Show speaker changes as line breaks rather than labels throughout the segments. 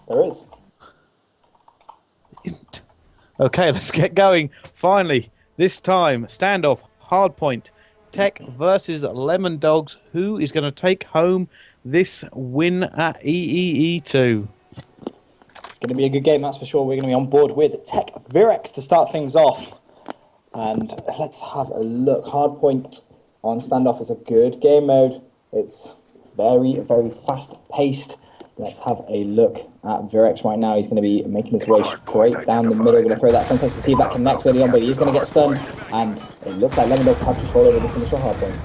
There is.
Isn't. Okay, let's get going. Finally, this time, standoff, hardpoint, TEC versus Lemondogs. Who is going to take home this win at EEE2?
It's going to be a good game, that's for sure. We're going to be on board with TEC to start things off. And let's have a look. Hardpoint on standoff is a good game mode. It's very, very fast-paced. Let's have a look at Virex right now. He's going to be making his way straight down the middle. Going to throw that Sentex to see if that connects early on, but he's going to get stunned. And it looks like Lemondogs have control over this initial hardpoint.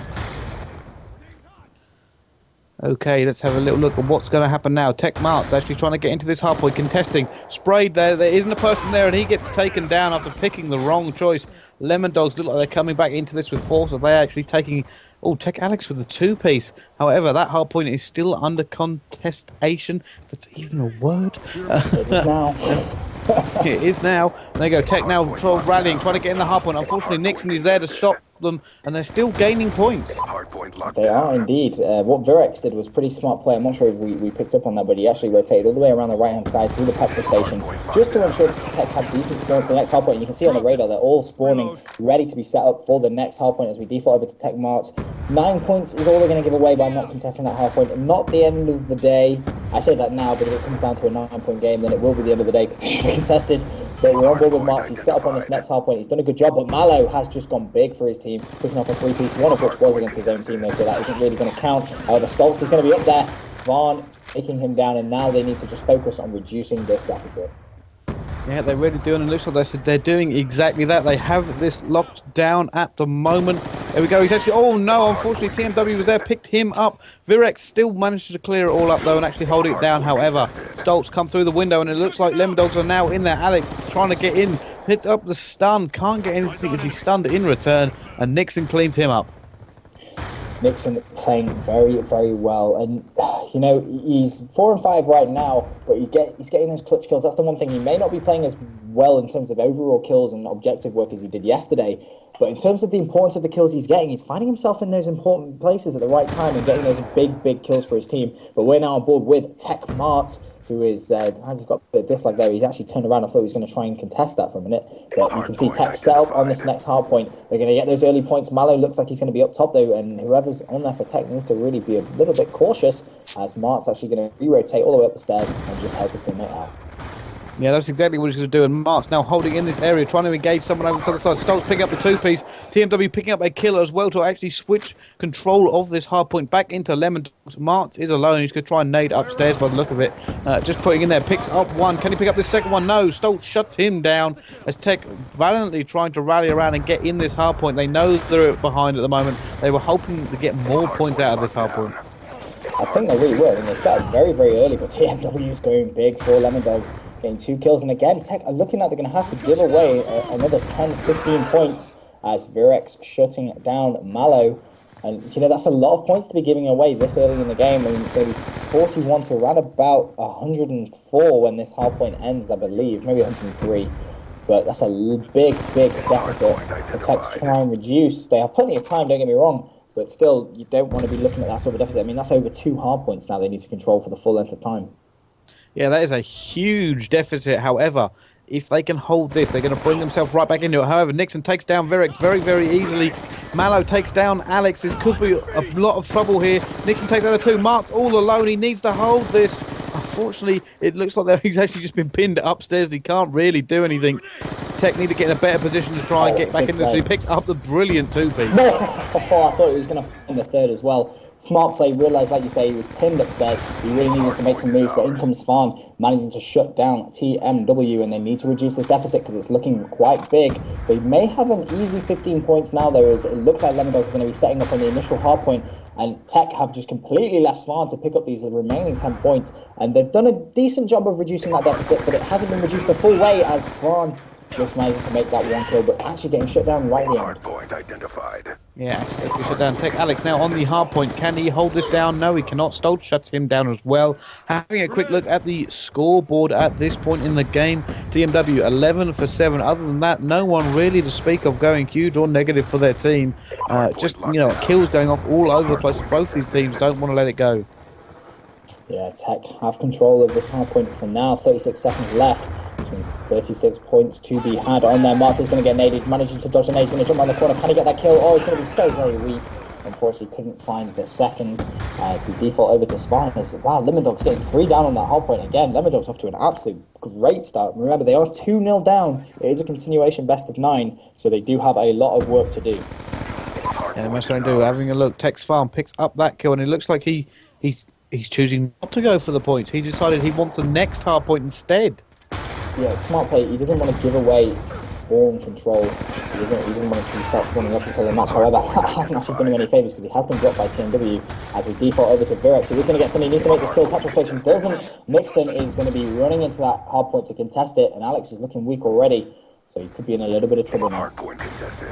Okay, let's have a little look at what's going to happen now. TEC actually trying to get into this hardpoint, contesting. Sprayed there. There isn't a person there, and he gets taken down after picking the wrong choice. Lemondogs look like they're coming back into this with force. Are they actually taking... Oh, TEC Alex with the two-piece. However, that hardpoint is still under contestation. That's even a word.
It is now.
It is now. There you go. TEC now rallying, trying to get in the hardpoint. Unfortunately, Nixon is there to stop them, and they're still gaining points.
They are indeed. What Virex did was pretty smart play. I'm not sure if we picked up on that, but he actually rotated all the way around the right-hand side through the petrol station just to ensure TEC had decent spawns for the next hardpoint. You can see on the radar they're all spawning, ready to be set up for the next hardpoint as we default over to TEC. 9 points is all they're going to give away by not contesting that hardpoint. Not the end of the day. I say that now, but if it comes down to a 9-point game, then it will be the end of the day because it should be contested. But we're on board with Marks. He's set up on this next hardpoint. He's done a good job, but Malo has just gone big for his team, picking off a 3-piece, one of which was against his own team, though, so that isn't really going to count. However, Stoltz is going to be up there. Svan taking him down, and now they need to just focus on reducing this deficit.
Yeah, they're really doing, and it looks like they're doing exactly that. They have this locked down at the moment. There we go. He's actually... Oh, no, unfortunately, TMW was there, picked him up. Virex still managed to clear it all up, though, and actually hold it down. However, Stoltz come through the window, and it looks like Lemondogs are now in there. Alex trying to get in, hits up the stun, can't get anything as he's stunned in return, and Nixon cleans him up.
Nixon playing very, very well, and you know, he's 4 and 5 right now, but he's getting those clutch kills. That's the one thing. He may not be playing as well in terms of overall kills and objective work as he did yesterday, but in terms of the importance of the kills he's getting, he's finding himself in those important places at the right time and getting those big kills for his team. But we're now on board with TEC, who is, I've just got a bit of dislike there. He's actually turned around. I thought he was going to try and contest that for a minute. But you can see TEC set up on this next hard point. They're going to get those early points. Malo looks like he's going to be up top, though, and whoever's on there for TEC needs to really be a little bit cautious, as Mark's actually going to re-rotate all the way up the stairs and just help his teammate out.
Yeah, that's exactly what he's going to do, and Mark's now holding in this area, trying to engage someone over to the other side. Stoltz picking up the two-piece, TMW picking up a killer as well to actually switch control of this hardpoint back into Lemondogs. Marks is alone, he's going to try and nade upstairs by the look of it. Just putting in there, picks up one. Can he pick up this second one? No, Stoltz shuts him down as TEC valiantly trying to rally around and get in this hardpoint. They know they're behind at the moment. They were hoping to get more points out of this hardpoint.
I think they really were, and they started very, very early, but TMW is going big for Lemondogs, getting 2 kills, and again, TEC are looking like they're going to have to give away another 10-15 points as Virex shutting down Malo, and you know, that's a lot of points to be giving away this early in the game. I mean, it's going to be 41 to around about 104 when this hardpoint ends, I believe, maybe 103. But that's a big deficit for TEC to try and reduce. They have plenty of time, don't get me wrong, but still, you don't want to be looking at that sort of deficit. I mean, that's over 2 hardpoints now they need to control for the full length of time.
Yeah, that is a huge deficit. However, if they can hold this, they're going to bring themselves right back into it. However, Nixon takes down Virex very, very easily. Malo takes down Alex. This could be a lot of trouble here. Nixon takes down the 2. Mark's all alone. He needs to hold this. Unfortunately, it looks like he's actually just been pinned upstairs. He can't really do anything. TEC need to get in a better position to try and get back into this. He picks up the brilliant 2-piece.
No! I thought he was going to find the 3rd as well. Smart play, realised, like you say, he was pinned upstairs. He really needed to make some moves, but in comes Svan, managing to shut down TMW, and they need to reduce this deficit because it's looking quite big. They may have an easy 15 points now, though, as it looks like Lemondogs are going to be setting up on the initial hard point, and TEC have just completely left Svan to pick up these remaining 10 points, and they've done a decent job of reducing that deficit, but it hasn't been reduced the full way as Svan just managing to make that 1 kill, but actually getting shut down right at the end.
Hardpoint identified.
Yeah, actually shut down. TEC Alex now on the hard point. Can he hold this down? No, he cannot. Stoltz shuts him down as well. Having a quick look at the scoreboard at this point in the game, TMW 11 for 7. Other than that, no one really to speak of going huge or negative for their team. Just, you know, kills going off all over the place. Both these teams don't want to let it go.
Yeah, Tech have control of this hard point for now. 36 seconds left. Which means 36 points to be had on there. Marty's going to get naded, managing to dodge the nade. He's going to jump around the corner. Can he get that kill? Oh, he's going to be so very weak. Unfortunately, couldn't find the second as we default over to Spawn. Wow, Lemondogs getting 3 down on that hard point again. Lemondogs off to an absolute great start. Remember, they are 2-0 down. It is a continuation best of 9, so they do have a lot of work to do.
Yeah, they most certainly do. Having a look, Tex Farm picks up that kill, and it looks like he's choosing not to go for the points. He decided he wants the next hard point instead.
Yeah, smart play. He doesn't want to give away spawn control. He doesn't want to start spawning up until the match. However, that hasn't actually done him any favours because he has been dropped by TMW as we default over to Virex. He is going to get stunned. He needs to make this kill. Petrol Station doesn't. Mixon is going to be running into that hard point to contest it, and Alex is looking weak already, so he could be in a little bit of trouble now.
Hard point contested.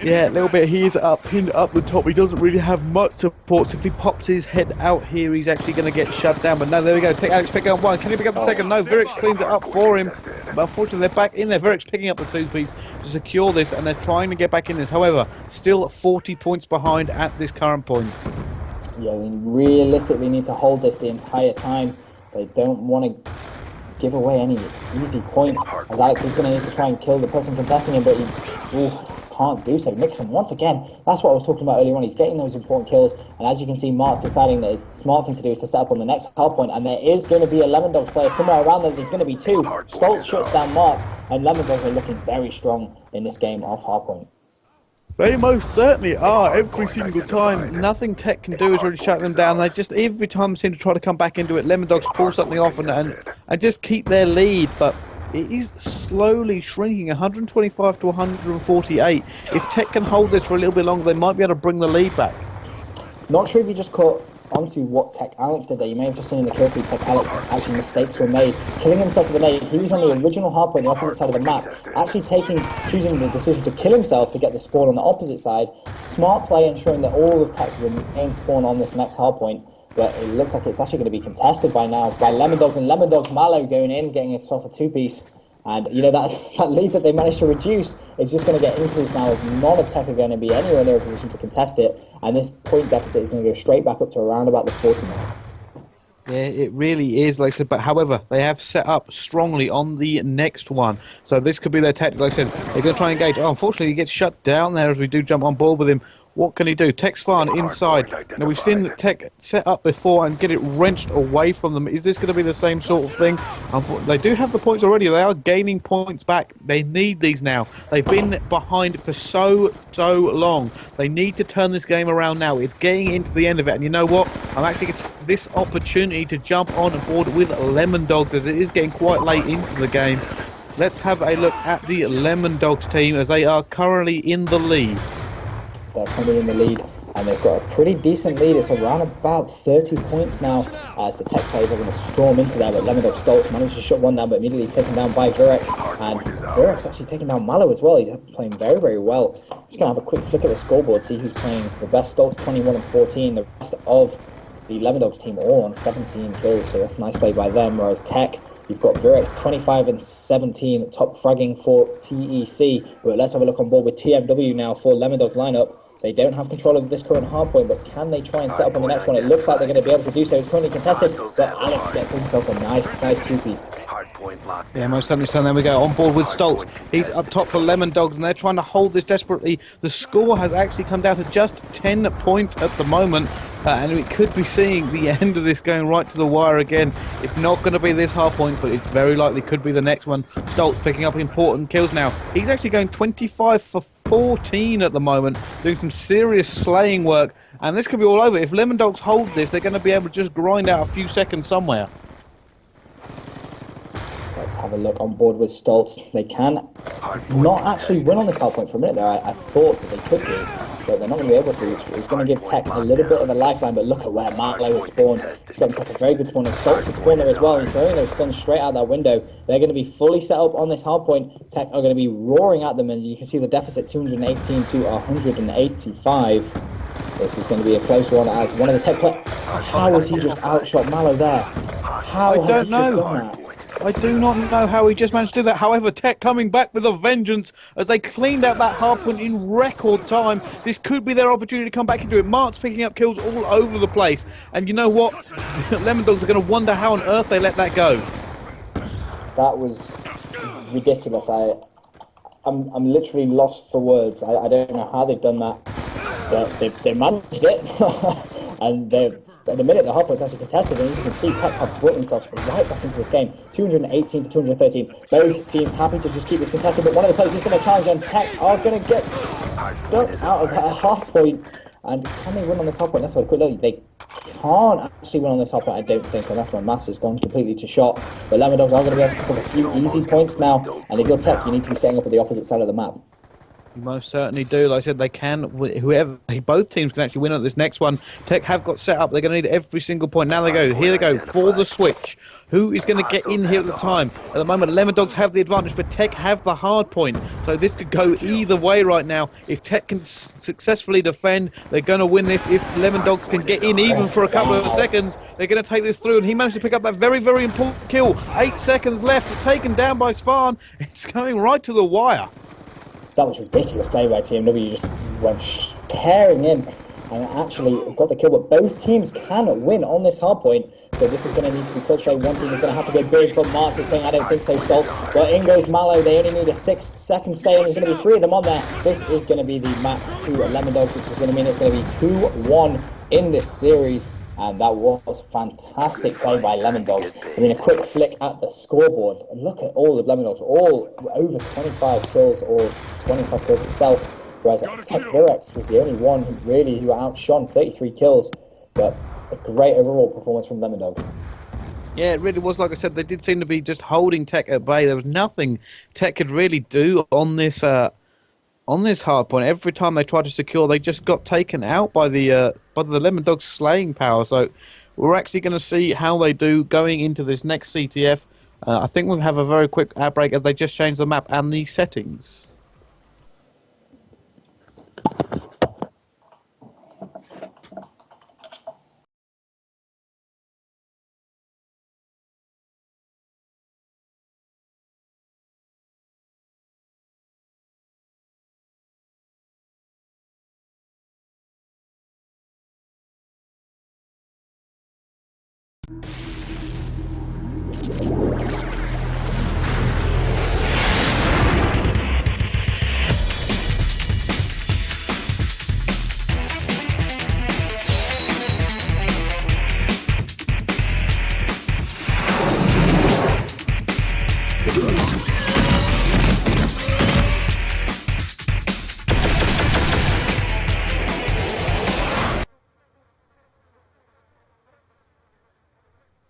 Yeah, a little bit. He is pinned up the top. He doesn't really have much support. So if he pops his head out here, he's actually going to get shut down. But no, there we go. Take Alex picking up 1. Can he pick up the second? No, Virex cleans it up for him. But unfortunately, they're back in there. Virex picking up the 2-piece to secure this, and they're trying to get back in this. However, still 40 points behind at this current point.
Yeah, they realistically need to hold this the entire time. They don't want to give away any easy points, as Alex is going to need to try and kill the person contesting him, but he can't do so. Mixon, once again, that's what I was talking about earlier on. He's getting those important kills, and as you can see, Mark's deciding that his smart thing to do is to set up on the next hard point, and there is going to be a Lemondogs player somewhere around there. There's going to be 2. Stoltz shuts down Marks, and Lemondogs are looking very strong in this game off hard point.
They most certainly are. Every single time, nothing Tech can do is really shut them down. They just every time seem to try to come back into it. Lemondogs pull something off and just keep their lead, but it is slowly shrinking, 125 to 148. If Tech can hold this for a little bit longer, they might be able to bring the lead back.
Not sure if you just caught onto what Tech Alex did there. You may have just seen in the kill feed Tech Alex actually mistakes were made. Killing himself with a nade. He was on the original hardpoint on the opposite side of the map. Actually choosing the decision to kill himself to get the spawn on the opposite side. Smart play ensuring that all of Tech remain spawn on this next hardpoint. But it looks like it's actually going to be contested by now by Lemondogs, and Lemondogs Mallow going in, getting himself a 2-piece. And you know that lead that they managed to reduce is just going to get increased now, as none of Tech are going to be anywhere near a position to contest it, and this point deficit is going to go straight back up to around about the 40 mark.
Yeah, it really is, like I said, but however, they have set up strongly on the next one. So this could be their tactic, like I said. They're going to try and engage. Oh, unfortunately, he gets shut down there as we do jump on board with him. What can he do? Tech's Farn inside. Now, we've seen Tech set up before and get it wrenched away from them. Is this going to be the same sort of thing? They do have the points already. They are gaining points back. They need these now. They've been behind for so long. They need to turn this game around now. It's getting into the end of it. And you know what? I'm actually going to take this opportunity to jump on board with Lemondogs, as it is getting quite late into the game. Let's have a look at the Lemondogs team, as they are currently in the lead.
They're coming in the lead, and they've got a pretty decent lead. It's around about 30 points now, as the Tech players are going to storm into there. But Lemondogs Stoltz managed to shut one down, but immediately taken down by Virex. And Virex actually taking down Mallow as well. He's playing very well. Just going to have a quick flick at the scoreboard, see who's playing the best. Stoltz 21 and 14. The rest of the Lemondogs team all on 17 kills, so that's nice play by them. Whereas Tech, you've got Virex 25 and 17, top fragging for TEC. But let's have a look on board with TMW now for Lemondogs lineup. They don't have control of this current hardpoint, but can they try and set up on the next one? It looks like they're going to be able to do so. It's currently contested, but Alex gets himself a nice 2-piece.
Yeah, most certainly so. There we go, on board with Stoltz. He's up top for Lemondogs, and they're trying to hold this desperately. The score has actually come down to just 10 points at the moment, and we could be seeing the end of this going right to the wire again. It's not going to be this hard point, but it's very likely could be the next one. Stoltz picking up important kills now. He's actually going 25 for 14 at the moment, doing some serious slaying work, and this could be all over. If Lemondogs hold this, they're going to be able to just grind out a few seconds somewhere.
Let's have a look on board with Stoltz. They can not actually win on this hard point for a minute there. I thought that they could do, but they're not going to be able to, which is going to give Tech a little bit of a lifeline. But look at where Marklow has spawned. He's got himself a very good spawn, and Stoltz has spawned there as well. He's throwing those stuns straight out that window. They're going to be fully set up on this hard point. Tech are going to be roaring at them, and you can see the deficit 218 to 185. This is going to be a close one, as one of the Tech players... How has he just outshot Mallow there? How has he just done that?
I do not know how he just managed to do that. However, Tech coming back with a vengeance as they cleaned out that hardpoint in record time. This could be their opportunity to come back and do it. Mark's picking up kills all over the place. And you know what? Lemondogs are going to wonder how on earth they let that go.
That was ridiculous. I'm literally lost for words. I don't know how they've done that, but they managed it. And at the minute the hardpoint's actually contested, and as you can see, Tech have brought themselves right back into this game. 218 to 213. Both teams happy to just keep this contested, but one of the players is going to challenge, and Tech are going to get stuck out of that hardpoint. And can they win on this hardpoint? Let's have a quick look. They can't actually win on this hardpoint, I don't think, unless my maths has gone completely to shot. But Lemondogs are going to be able to pick up a few easy points now, and if you're Tech, you need to be setting up at the opposite side of the map.
You most certainly do. Like I said, they can. Both teams can actually win at this next one. Tech have got set up. They're going to need every single point. Now they go. Here they go for the switch. Who is going to get in here at the time? At the moment, Lemondogs have the advantage, but Tech have the hard point. So this could go either way right now. If Tech can successfully defend, they're going to win this. If Lemondogs can get in even for a couple of seconds, they're going to take this through. And he managed to pick up that very, very important kill. 8 seconds left. Taken down by Svan. It's going right to the wire.
That was ridiculous play by TMW. Just went tearing in and actually got the kill. But both teams can win on this hardpoint. So this is going to need to be clutch play. One team is going to have to go big, but Marks is saying, I don't think so, Stoltz. But in goes Mallow. They only need a 6-second stay, and there's going to be 3 of them on there. This is going to be the map to Lemondogs, which is going to mean it's going to be 2-1 in this series. And that was fantastic play by Lemondogs. I mean, a quick flick at the scoreboard. And look at all of Lemondogs, all over 25 kills or 25 kills itself. Whereas Tech Virex was the only one who outshone 33 kills. But a great overall performance from Lemondogs.
Yeah, it really was. Like I said, they did seem to be just holding Tech at bay. There was nothing Tech could really do on this hard point. Every time they tried to secure, they just got taken out by the Lemondogs slaying power. So we're actually going to see how they do going into this next CTF. I think we'll have a very quick ad break as they just change the map and the settings.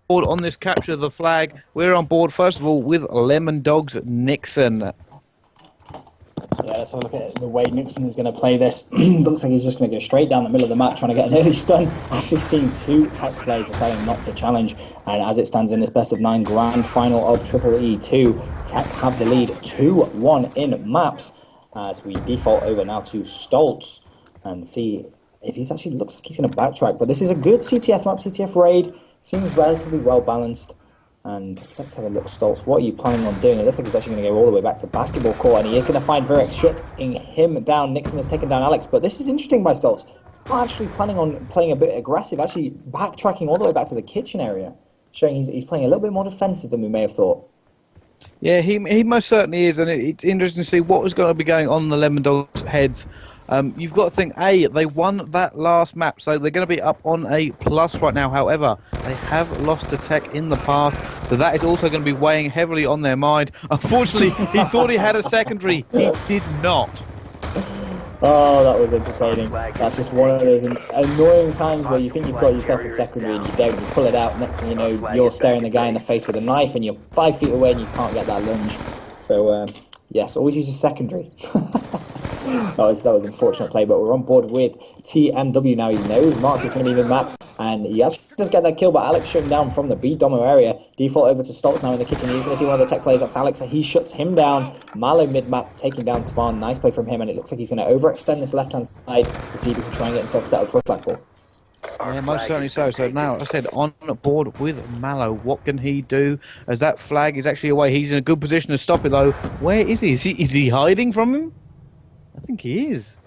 On this capture of the flag, we're on board first of all with Lemondogs Nixon.
Yeah, let's have a look at the way Nixon is going to play this. Looks like he's just going to go straight down the middle of the map, trying to get an early stun. Actually seeing 2 Tech players deciding not to challenge, and as it stands in this best of 9 grand final of EEE2, Tech have the lead 2-1 in maps, as we default over now to Stoltz and see if he's actually looks like he's going to backtrack. But this is a good CTF map, CTF raid. Seems relatively well balanced. And let's have a look, Stoltz. What are you planning on doing? It looks like he's actually going to go all the way back to basketball court, and he is going to find Virex shutting him down. Nixon has taken down Alex, but this is interesting by Stoltz. Not actually planning on playing a bit aggressive, actually backtracking all the way back to the kitchen area, showing he's playing a little bit more defensive than we may have thought.
Yeah, he most certainly is, and it's interesting to see what was going to be going on in the Lemondogs' heads. You've got to think, they won that last map, so they're going to be up on a plus right now. However, they have lost to Tech in the past, so that is also going to be weighing heavily on their mind. Unfortunately, he thought he had a secondary. He did not.
Oh, that was entertaining. That's just one of those annoying times where you think you've got yourself a secondary and you don't. You pull it out, next thing you know, you're staring the guy in the face with a knife and you're 5 feet away and you can't get that lunge. So, yes, always use a secondary. That was an unfortunate play, but we're on board with TMW now. He knows Marks is going to be in the map, and he actually does get that kill, but Alex shut him down from the B-Domo area. Default over to Stoltz now in the kitchen. He's going to see one of the Tech players. That's Alex. He shuts him down. Mallow mid-map taking down Svan. Nice play from him, and it looks like he's going to overextend this left-hand side to see if he can try and get himself set up for a flagpole.
Yeah, most certainly so. So now, I said, on board with Mallow. What can he do? As that flag is actually away, he's in a good position to stop it, though. Where is he? Is he hiding from him? I think he is.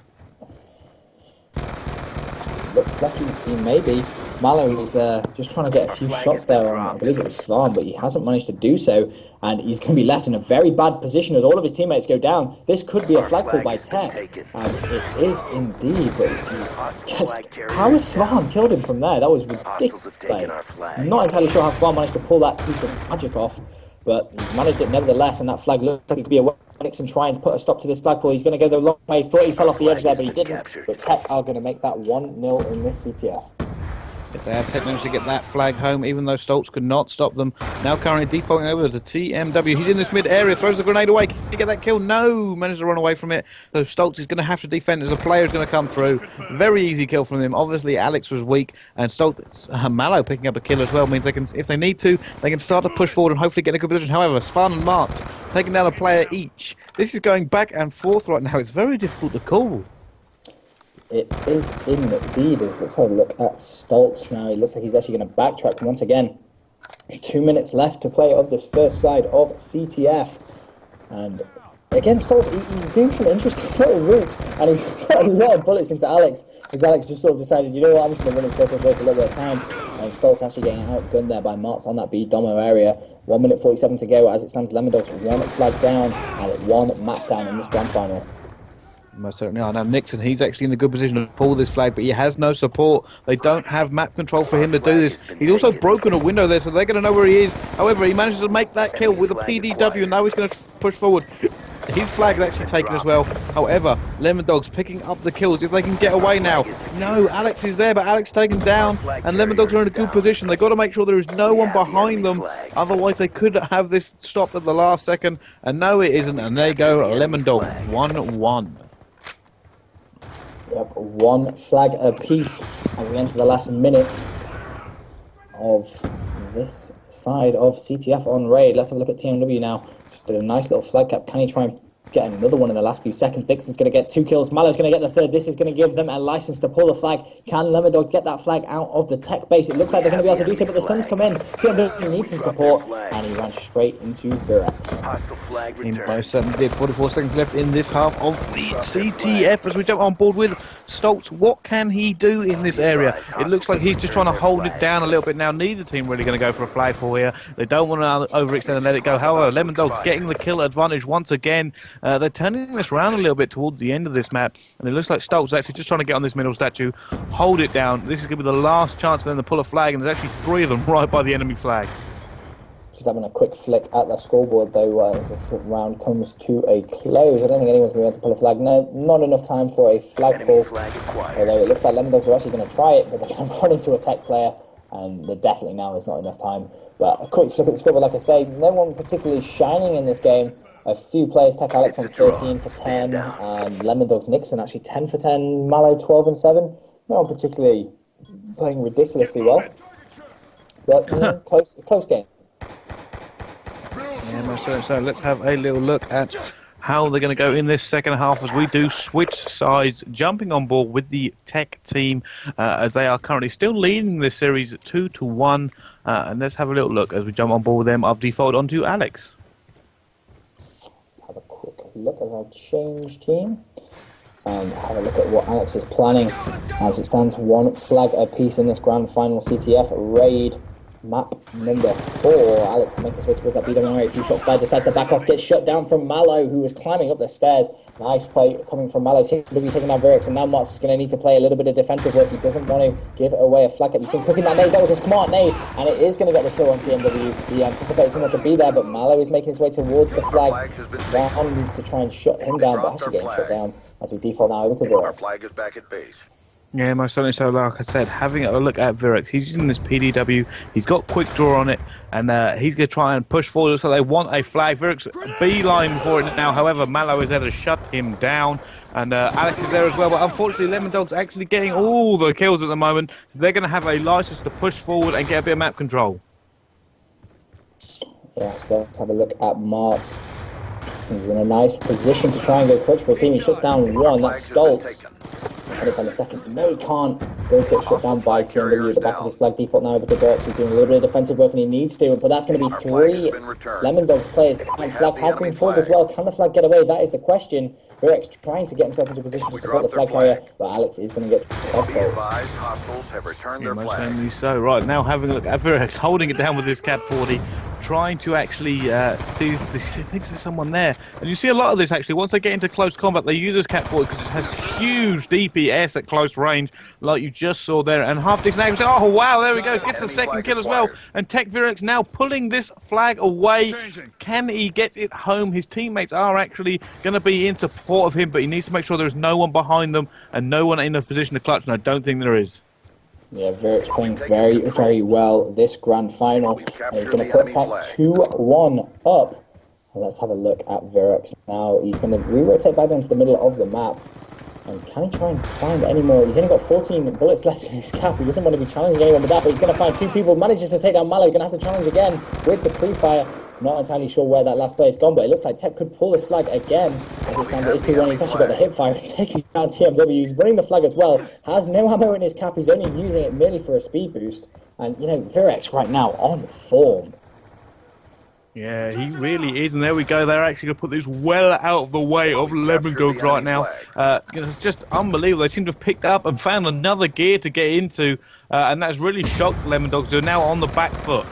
Looks like he may be. Mallow is just trying to get a few shots there on, I believe it was Svan, but he hasn't managed to do so, and he's going to be left in a very bad position as all of his teammates go down. This could be a flag pull by TEC, and it is indeed, but he's just... How has Svan killed him from there? That was ridiculous. I'm not entirely sure how Svan managed to pull that piece of magic off, but he's managed it nevertheless, and that flag looks like it could be a Nixon trying to put a stop to this flagpole. He's going to go the long way. Thought he fell off the edge there, but he didn't. But TEC are going to make that 1-0 in this CTF.
Yes, they have TEC managed to get that flag home, even though Stoltz could not stop them. Now currently defaulting over to TMW. He's in this mid-area, throws the grenade away. Can he get that kill? No! Managed to run away from it. So Stoltz is going to have to defend as a player is going to come through. Very easy kill from him. Obviously, Alex was weak, and Stoltz, Mallow picking up a kill as well means they can, if they need to, they can start to push forward and hopefully get in a good position. However, Svan and Martz taking down a player each. This is going back and forth right now. It's very difficult to call.
It is indeed. Let's have a look at Stoltz now. It looks like he's actually going to backtrack once again. 2 minutes left to play of this first side of CTF. And again, Stoltz, he's doing some interesting little routes, and he's got a lot of bullets into Alex, as Alex just sort of decided, you know what, I'm just going to run in circles for a little bit of time. And Stoltz actually getting outgunned there by Martz on that B Domo area. 1 minute 47 to go. As it stands, Lemondogs 1 flag down and 1 map down in this grand final.
Most certainly are. Now Nixon, he's actually in a good position to pull this flag, but he has no support. They don't have map control for him to do this. He's also broken a window there, so they're going to know where he is. However, he manages to make that kill with a PDW, and now he's going to push forward. His flag is actually taken as well. However, Lemondogs picking up the kills if they can get away now. No, Alex is there, but Alex taken down, and Lemondogs are in a good position. They've got to make sure there is no one behind them. Otherwise, they could have this stopped at the last second. And no, it isn't. And there you go, Lemondogs 1-1.
Yep, 1 flag apiece as we enter the last minute of this side of CTF on raid. Let's have a look at TMW now. Just did a nice little flag cap. Can he try and get another one in the last few seconds? Dixon's going to get 2 kills. Mallow's going to get the 3rd. This is going to give them a license to pull the flag. Can Lemondog get that flag out of the TEC base? It looks like they're going to be able to do so, but the stuns come in. TMW needs some support, and he ran straight into Virex.
He most certainly did. 44 seconds left in this half of the CTF as we jump on board with Stoltz. What can he do in this area? It looks like he's just trying to hold it down a little bit now. Neither team really going to go for a flag pull here. They don't want to overextend and let it go. However, Lemondogs getting the kill advantage once again. They're turning this around a little bit towards the end of this map, and it looks like Stoltz is actually just trying to get on this middle statue, hold it down. This is going to be the last chance for them to pull a flag, and there's actually 3 of them right by the enemy flag.
Just having a quick flick at the scoreboard though as this round comes to a close. I don't think anyone's going to be able to pull a flag. No, not enough time for a flag pull. Although it looks like Lemondogs are actually going to try it, but they're going to run into a TEC player, and there definitely now is not enough time. But a quick flick at the scoreboard, like I say, no one particularly shining in this game. A few players, TEC Alex on 13 for 10, and Lemondogs Nixon actually 10 for 10, Mallow 12 and 7. No one particularly playing ridiculously well, but close game.
Yeah, so let's have a little look at how they're going to go in this second half as we do switch sides, jumping on board with the TEC team as they are currently still leading this series 2-1. And let's have a little look as we jump on board with them. I've defaulted onto Alex.
Have a quick look as I change team and have a look at what Alex is planning as it stands 1 flag apiece in this grand final CTF raid. Map number 4. Alex making his way towards that B-Dom area. A few shots by, decides to back off, gets shut down from Mallow, who was climbing up the stairs. Nice play coming from Mallow. TMW taking down Virex, and now Martz is going to need to play a little bit of defensive work. He doesn't want to give away a flag. You've seen cooking that nade. That was a smart nade, and it is going to get the kill on TMW. He anticipated too much to be there, but Mallow is making his way towards the flag. Swan needs to try and shut him down, but actually getting shut down as we default now over to Virex.
Our flag is back at base.
Yeah, most certainly so. Like I said, having a look at Virex, he's using this PDW. He's got quick draw on it, and he's going to try and push forward. So they want a flag. Virex beeline for it now. However, Mallow is there to shut him down, and Alex is there as well. But unfortunately, Lemondog's actually getting all the kills at the moment. So they're going to have a license to push forward and get a bit of map control.
Yes, let's have a look at Martz. He's in a nice position to try and go clutch for his team. He shuts down 1. That's Stoltz. On the second. No, he can't. does get shut down by TMW at the back of his flag. Default now over to Verex, who's doing a little bit of defensive work, and he needs to, but that's going to be 3 Lemondogs players. And flag has been pulled as well. Can the flag get away? That is the question. Verex trying to get himself into a position to support the flag carrier, but Alex is going to get
hostiles have returned their flag.
Certainly so. Right, now having a look at Verex holding it down with his Cat 40, trying to actually see if he thinks there's someone there. And you see a lot of this actually. Once they get into close combat, they use this Cat 40 because it has huge DPS at close range, like you just saw there. And half decent action. Oh wow, there we go. Gets the second kill as well. And Tech Verex now pulling this flag away. Can he get it home? His teammates are actually going to be in support of him, but he needs to make sure there's no one behind them and no one in a position to clutch. And I don't think there is.
Yeah, Verex playing very, very well this grand final. And he's going to put Tech 2-1 up. Well, let's have a look at Verex now. He's going to re-rotate back into the middle of the map. And can he try and find any more? He's only got 14 bullets left in his cap. He doesn't want to be challenging anyone with that, but he's going to find 2 people. Manages to take down Malo. Going to have to challenge again with the pre-fire. Not entirely sure where that last player's gone, but it looks like Tech could pull this flag again. As it stands, it is 2-1. He's actually got the hip fire and taking down TMW. He's running the flag as well. Has no ammo in his cap. He's only using it merely for a speed boost. And, you know, Verex right now on form.
Yeah, he really is, and there we go. They're actually going to put this well out of the way of Lemondogs right now. It's just unbelievable. They seem to have picked up and found another gear to get into, and that's really shocked Lemondogs, who are now on the back foot.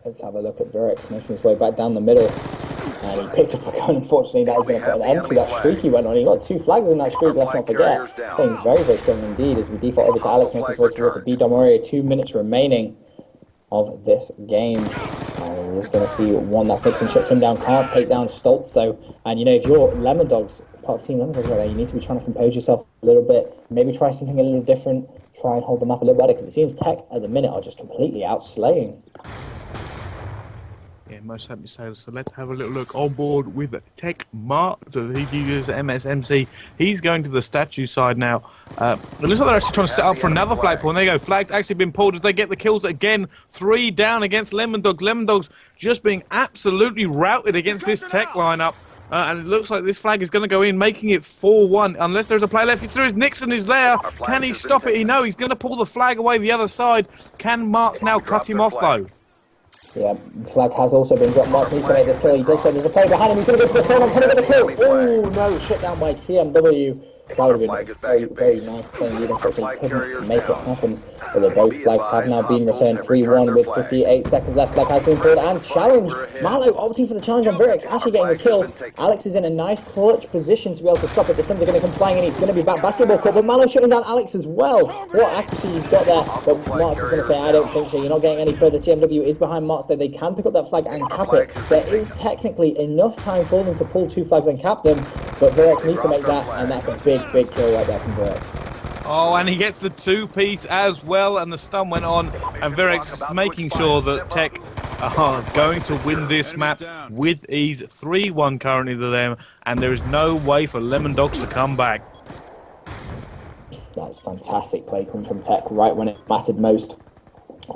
Let's have a look at Verex making his way back down the middle. And he picked up a gun. Unfortunately, that is going to put an end to that streak he went on. He got 2 flags in that streak, let's not forget. Playing very, very strong indeed as we default over to Alex, making his way towards the B-Dom area. 2 minutes remaining of this game. And we're just going to see one. That's Nixon, shuts him down. Can't take down Stoltz though. And you know, if you're Lemondogs, part of Team Lemondogs right there, you need to be trying to compose yourself a little bit. Maybe try something a little different. Try and hold them up a little better, because it seems Tech at the minute are just completely outslaying.
Yeah, most happy sailors. So let's have a little look on board with Tech Mark. So he uses MSMC. He's going to the statue side now. It looks like they're actually trying to set up for another flagpole. And there you go. Flag's actually been pulled as they get the kills again. 3 down against Lemondogs. Lemondogs just being absolutely routed against this Tech lineup. And it looks like this flag is going to go in, making it 4-1. Unless there's a play left. There is. Nixon is there. Can he stop it? No, he's going to pull the flag away the other side. Can Marks now cut him off, though?
Yeah, flag has also been dropped. Marks needs to make this kill. He does so. There's a player behind him. He's going to go for the turn on. Can he get the kill? Oh, no. Shut down by TMW. That would have been very, very nice playing lead. Unfortunately, couldn't make it happen. But they both flags have now been returned 3-1 with 58 seconds left. Flag has been pulled and challenged. Malo opting for the challenge on Verex, actually getting the kill. Alex is in a nice clutch position to be able to stop it. The stuns are going to come flying in. He's going to be back basketball court, but Malo shutting down Alex as well. What accuracy he's got there. But Marks is going to say, I don't think so. You're not getting any further. TMW is behind Marks though. They can pick up that flag and cap it. There is technically enough time for them to pull 2 flags and cap them, but Verex needs to make that, and that's a big, big kill right there from Verex.
Oh, and he gets the 2-piece as well, and the stun went on, and Verex is making sure that Tech are going to win this map with ease. 3-1 currently to them, and there is no way for Lemondogs to come back.
That's fantastic play coming from Tech right when it mattered most.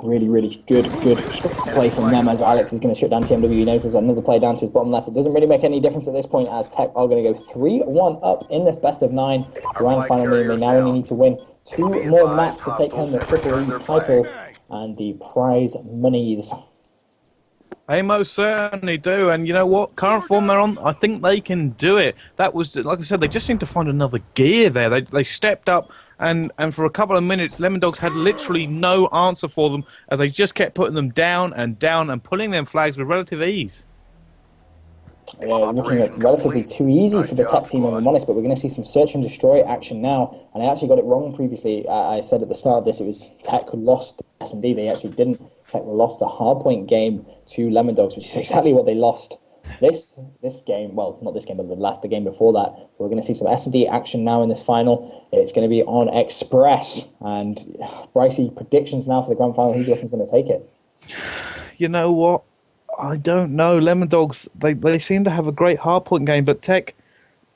Really, really good play from them as Alex is going to shut down TMW. He knows there's another play down to his bottom left. It doesn't really make any difference at this point as Tech are going to go 3-1 up in this best of 9 grand final, meaning they now only need to win 2 more maps to take home the EEE title and the prize monies.
They most certainly do, and you know what? Current form they're on, I think they can do it. That was, like I said, they just seemed to find another gear there. They stepped up, and for a couple of minutes, Lemondogs had literally no answer for them as they just kept putting them down and pulling them flags with relative ease.
Yeah, looking at relatively too easy for the Tech team, if I'm honest, but we're going to see some search and destroy action now. And I actually got it wrong previously. I said at the start of this it was Tech who lost S&D. They actually didn't. Tech lost the hardpoint game to Lemondogs, which is exactly what they lost this game. Well, not this game, but the game before that. We're going to see some S&D action now in this final. It's going to be on Express. And Brycey, predictions now for the grand final. Who do you reckon is going to take it?
You know what? I don't know. Lemondogs, they seem to have a great hardpoint game, but Tech,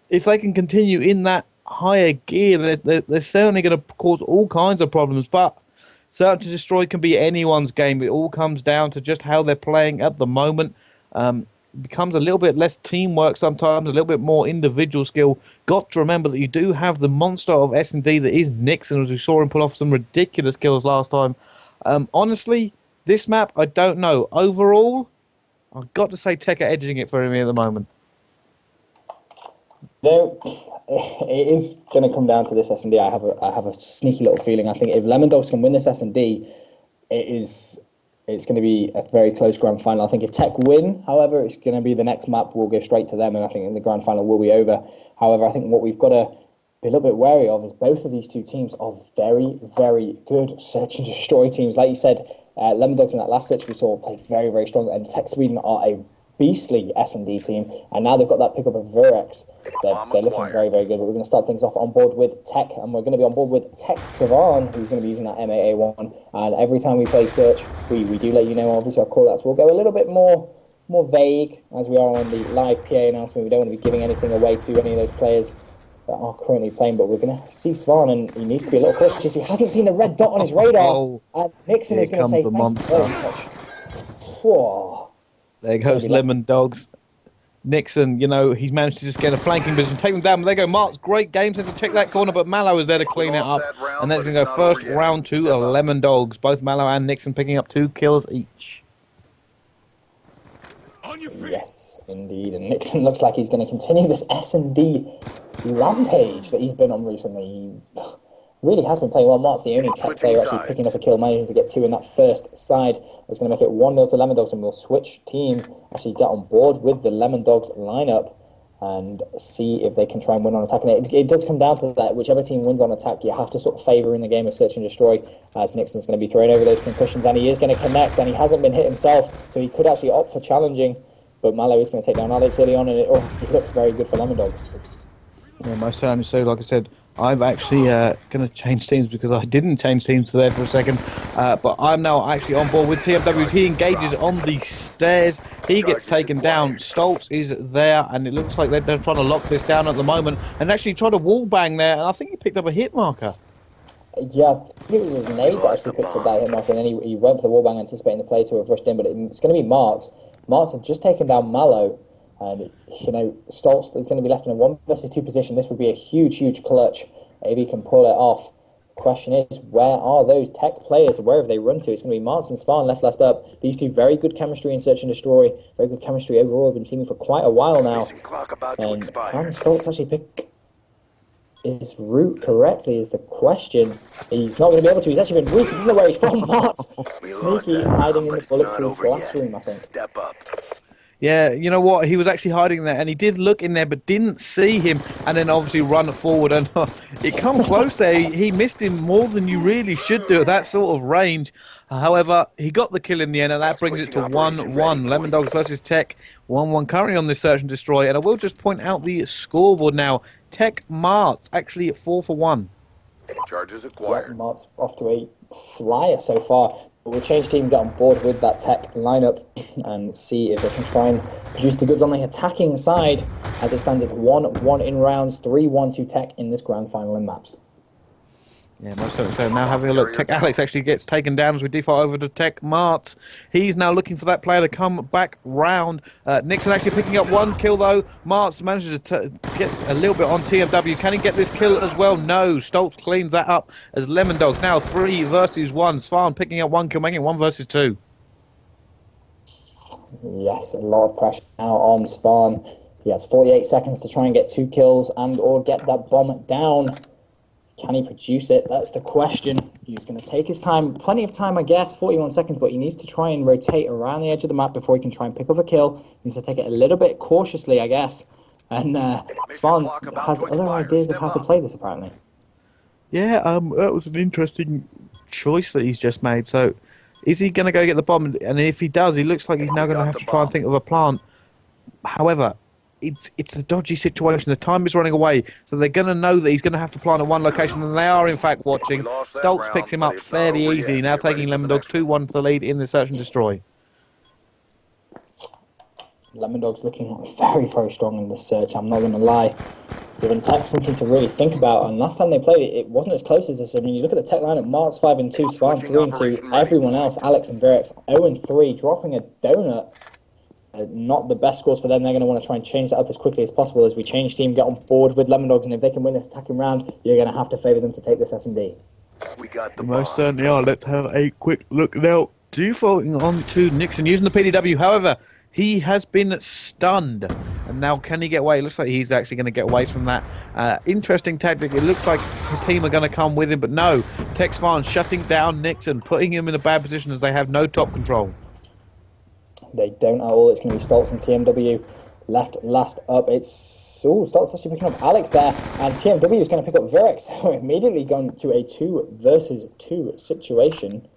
if they can continue in that higher gear, they're certainly going to cause all kinds of problems. But Search and Destroy can be anyone's game. It all comes down to just how they're playing at the moment. becomes a little bit less teamwork sometimes, a little bit more individual skill. Got to remember that you do have the monster of S&D that is Nixon, as we saw him pull off some ridiculous kills last time. Honestly, this map, I don't know. Overall, I've got to say TEC are edging it for me at the moment.
No, it is going to come down to this S&D. I have a sneaky little feeling. I think if Lemondogs can win this S&D, it's going to be a very close grand final. I think if TEC win, however, it's going to be the next map will go straight to them, and I think the grand final will be over. However, I think what we've got to be a little bit wary of is both of these two teams are very, very good search and destroy teams. Like you said, Lemondogs in that last search we saw played very, very strong, and TEC.Sweden are a beastly S&D team, and now they've got that pickup of Vurex. They're looking very, very good. But we're going to start things off on board with TEC, and we're going to be on board with TEC.Sweden, who's going to be using that MAA1. And every time we play search, we do let you know. Obviously, our call-outs will go a little bit more vague, as we are on the live PA announcement. We don't want to be giving anything away to any of those players that are currently playing, but we're going to see Svan, and he needs to be a little cautious. He hasn't seen the red dot on his radar, and Nixon is going to say, thank you very much. Whoa.
There goes Lemondogs. Nixon, you know, he's managed to just get a flanking position, take them down. But there go Mark's great game sense to check that corner, but Mallow is there to clean it up. And that's going to go first round to Lemondogs. Both Mallow and Nixon picking up 2 kills each.
Yes, indeed. And Nixon looks like he's going to continue this S&D rampage that he's been on recently. He really has been playing well. Mark's the only TEC player actually picking up a kill, managing to get 2 in that first side. It's going to make it 1-0 to Lemondogs, and we'll switch team, actually get on board with the Lemondogs lineup and see if they can try and win on attack. And it does come down to that. Whichever team wins on attack, you have to sort of favour in the game of search and destroy, as Nixon's going to be throwing over those concussions, and he is going to connect, and he hasn't been hit himself, so he could actually opt for challenging. But Mallow is going to take down Alex early on, and it looks very good for Lemondogs.
Yeah, most certainly so. Like I said, I'm actually going to change teams because I didn't change teams there for a second. But I'm now actually on board with TMW. He engages on the stairs. He gets taken down. Stoltz is there, and it looks like they're trying to lock this down at the moment and actually try to wall bang there. And I think he picked up a hit marker.
Yeah, I think it was his nade that actually picked up that hit marker, and then he went for the wall bang, anticipating the player to have rushed in. But it's going to be Marks. Marks had just taken down Mallow. And, you know, Stoltz is going to be left in a 1 versus 2 position. This would be a huge, huge clutch if he can pull it off. Question is, where are those TEC players? Where have they run to? It's going to be Marks and Svan last up. These two very good chemistry in search and destroy. Very good chemistry overall. Have been teaming for quite a while now. And can Stoltz actually pick his route correctly is the question. He's not going to be able to. He's actually been weak. He doesn't know where he's from. Marks sneaky, hiding in the bulletproof glass room, I think.
Step up.
Yeah, you know what? He was actually hiding there, and he did look in there, but didn't see him, and then obviously run forward, and it come close there. He missed him more than you really should do at that sort of range. However, he got the kill in the end, and that brings it to 1-1. Lemondogs versus TEC, 1-1 currently on this search and destroy. And I will just point out the scoreboard now. TEC Marts actually at 4 for 1.
Charges acquired.
Yeah, Marks off to a flyer so far. We'll change team, get on board with that TEC lineup and see if they can try and produce the goods on the attacking side. As it stands, it's 1-1 in rounds, 3-1 to TEC in this grand final in maps.
Yeah, most certainly so. Now having a look, TEC Alex actually gets taken down as we default over to TEC Marts. He's now looking for that player to come back round. Nixon actually picking up 1 kill though. Marts manages to get a little bit on TMW. Can he get this kill as well? No. Stoltz cleans that up as Lemondogs now 3 versus 1. Svan picking up 1 kill, making it 1 versus 2.
Yes, a lot of pressure now on Svan. He has 48 seconds to try and get 2 kills and or get that bomb down. Can he produce it? That's the question. He's going to take his time. Plenty of time, I guess. 41 seconds, but he needs to try and rotate around the edge of the map before he can try and pick up a kill. He needs to take it a little bit cautiously, I guess. And Svan has other ideas of how to play this, apparently.
Yeah, that was an interesting choice that he's just made. So, is he going to go get the bomb? And if he does, he looks like he's now going to have to try and think of a plant. However, it's a dodgy situation. The time is running away, so they're going to know that he's going to have to plant at one location, and they are in fact watching. Stoltz picks him up fairly easily, now taking Lemondogs 2-1 to the lead in the search and destroy.
Lemondogs looking very, very strong in this search, I'm not going to lie. Giving TEC something to really think about, and last time they played it, it wasn't as close as this. I mean, you look at the TEC lineup, Marks 5-2, Svan 3-2, everyone else, Alex and Vurex 0-3, dropping a donut. not the best scores for them. They're going to want to try and change that up as quickly as possible as we change team, get on board with Lemondogs, and if they can win this attacking round, you're going to have to favour them to take this S&D.
We got the
Most
bomb.
certainly are. Let's have a quick look now. Defaulting on to Nixon using the PDW. However, he has been stunned. And now can he get away? It looks like he's actually going to get away from that. Interesting tactic. It looks like his team are going to come with him, but no. TEC.Sweden shutting down Nixon, putting him in a bad position as they have no top control.
They don't at all. It's going to be Stoltz and TMW left last up. It's Stoltz actually picking up Alex there, and TMW is going to pick up Virex. So immediately gone to a 2 versus 2 situation.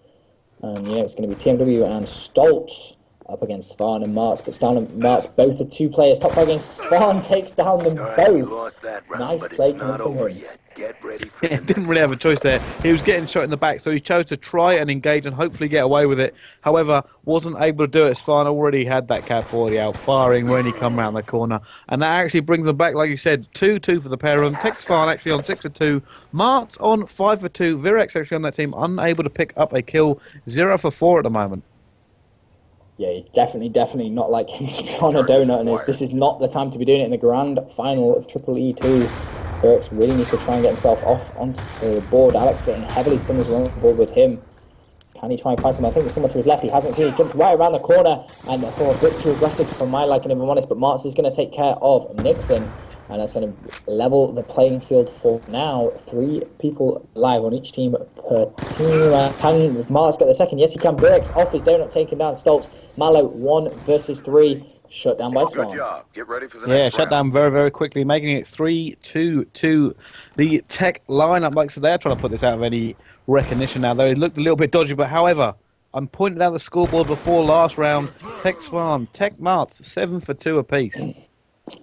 And yeah, it's going to be TMW and Stoltz up against Svarn and Marks, but Svarn and Marks both are 2 players. Top fighting, Svarn takes down them both. Nice play coming from him.
Get ready for
Yeah, didn't really have a choice there. He was getting shot in the back, so he chose to try and engage and hopefully get away with it. However, wasn't able to do it. Svarn already had that Cat 40 out, firing when he come round the corner. And that actually brings them back, like you said, 2-2 for the pair of them. TEC.Sweden actually on 6-2. Marts on 5-2. Virex actually on that team, unable to pick up a kill. 0-4 at the moment.
Yeah, definitely not like he's on a donut, and this is not the time to be doing it in the grand final of EEE2. Virex really needs to try and get himself off onto the board. Alex getting heavily stunned as well on board with him. Can he try and find someone? I think there's someone to his left. He hasn't seen. He's jumped right around the corner, and a bit too aggressive for my liking, if I'm honest. But Marks is going to take care of Nixon, and that's going to level the playing field for now. 3 people live on each team per team. Can Marks get the second? Yes, he can. Virex off his donut, taking down Stoltz. Mallow 1 versus 3. Shut down by Svarn.
Good job. Get ready for the
Yeah,
next
shut down very, very quickly, making it 3-2 to the Tech lineup. Like so, they're trying to put this out of any recognition now, though it looked a little bit dodgy. But however, I'm pointing out the scoreboard before last round. TEC.Sweden, Tech Marts 7-2 apiece.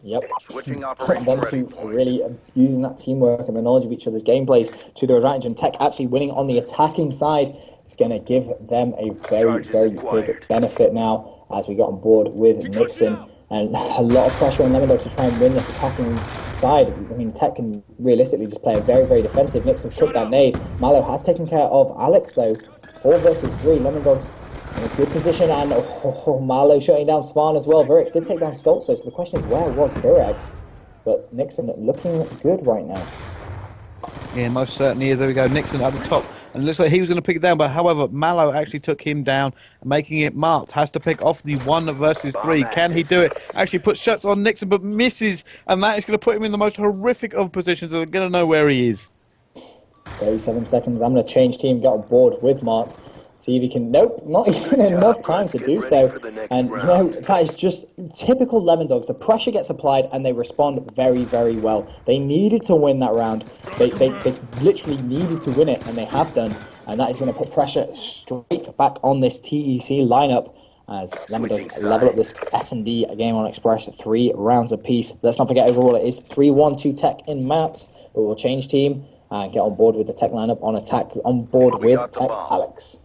Yep.
Switching
Putting them to really using that teamwork and the knowledge of each other's gameplays to their advantage, and Tech actually winning on the attacking side is going to give them a very, very big benefit now as we got on board with Nixon, and a lot of pressure on Lemondogs to try and win this attacking side. I mean, Tech can realistically just play a very, very defensive. Nixon's cooked that nade. Mallow has taken care of Alex though. 4 versus 3. Lemondogs in a good position, and Mallow shutting down Svarn as well. Virex did take down Stoltz, so the question is, where was Virex? But Nixon looking good right now.
Yeah, most certainly is. There we go. Nixon at the top. And it looks like he was going to pick it down, but however, Mallow actually took him down, making it Marked. Has to pick off the 1 versus 3. Can he do it? Actually puts shots on Nixon, but misses, and that is going to put him in the most horrific of positions, so they're going to know where he is.
37 seconds. I'm going to change team, get on board with Marks. See if he can. Nope, not even enough time to do so. And you know, that is just typical Lemondogs. The pressure gets applied and they respond very, very well. They needed to win that round. They literally needed to win it, and they have done. And that is going to put pressure straight back on this TEC lineup as Lemondogs level up this S&D game on Express. 3 rounds apiece. Let's not forget, overall it is 3-1 to Tech in maps. But we'll change team and get on board with the Tech lineup on attack. On board with Tech Alex.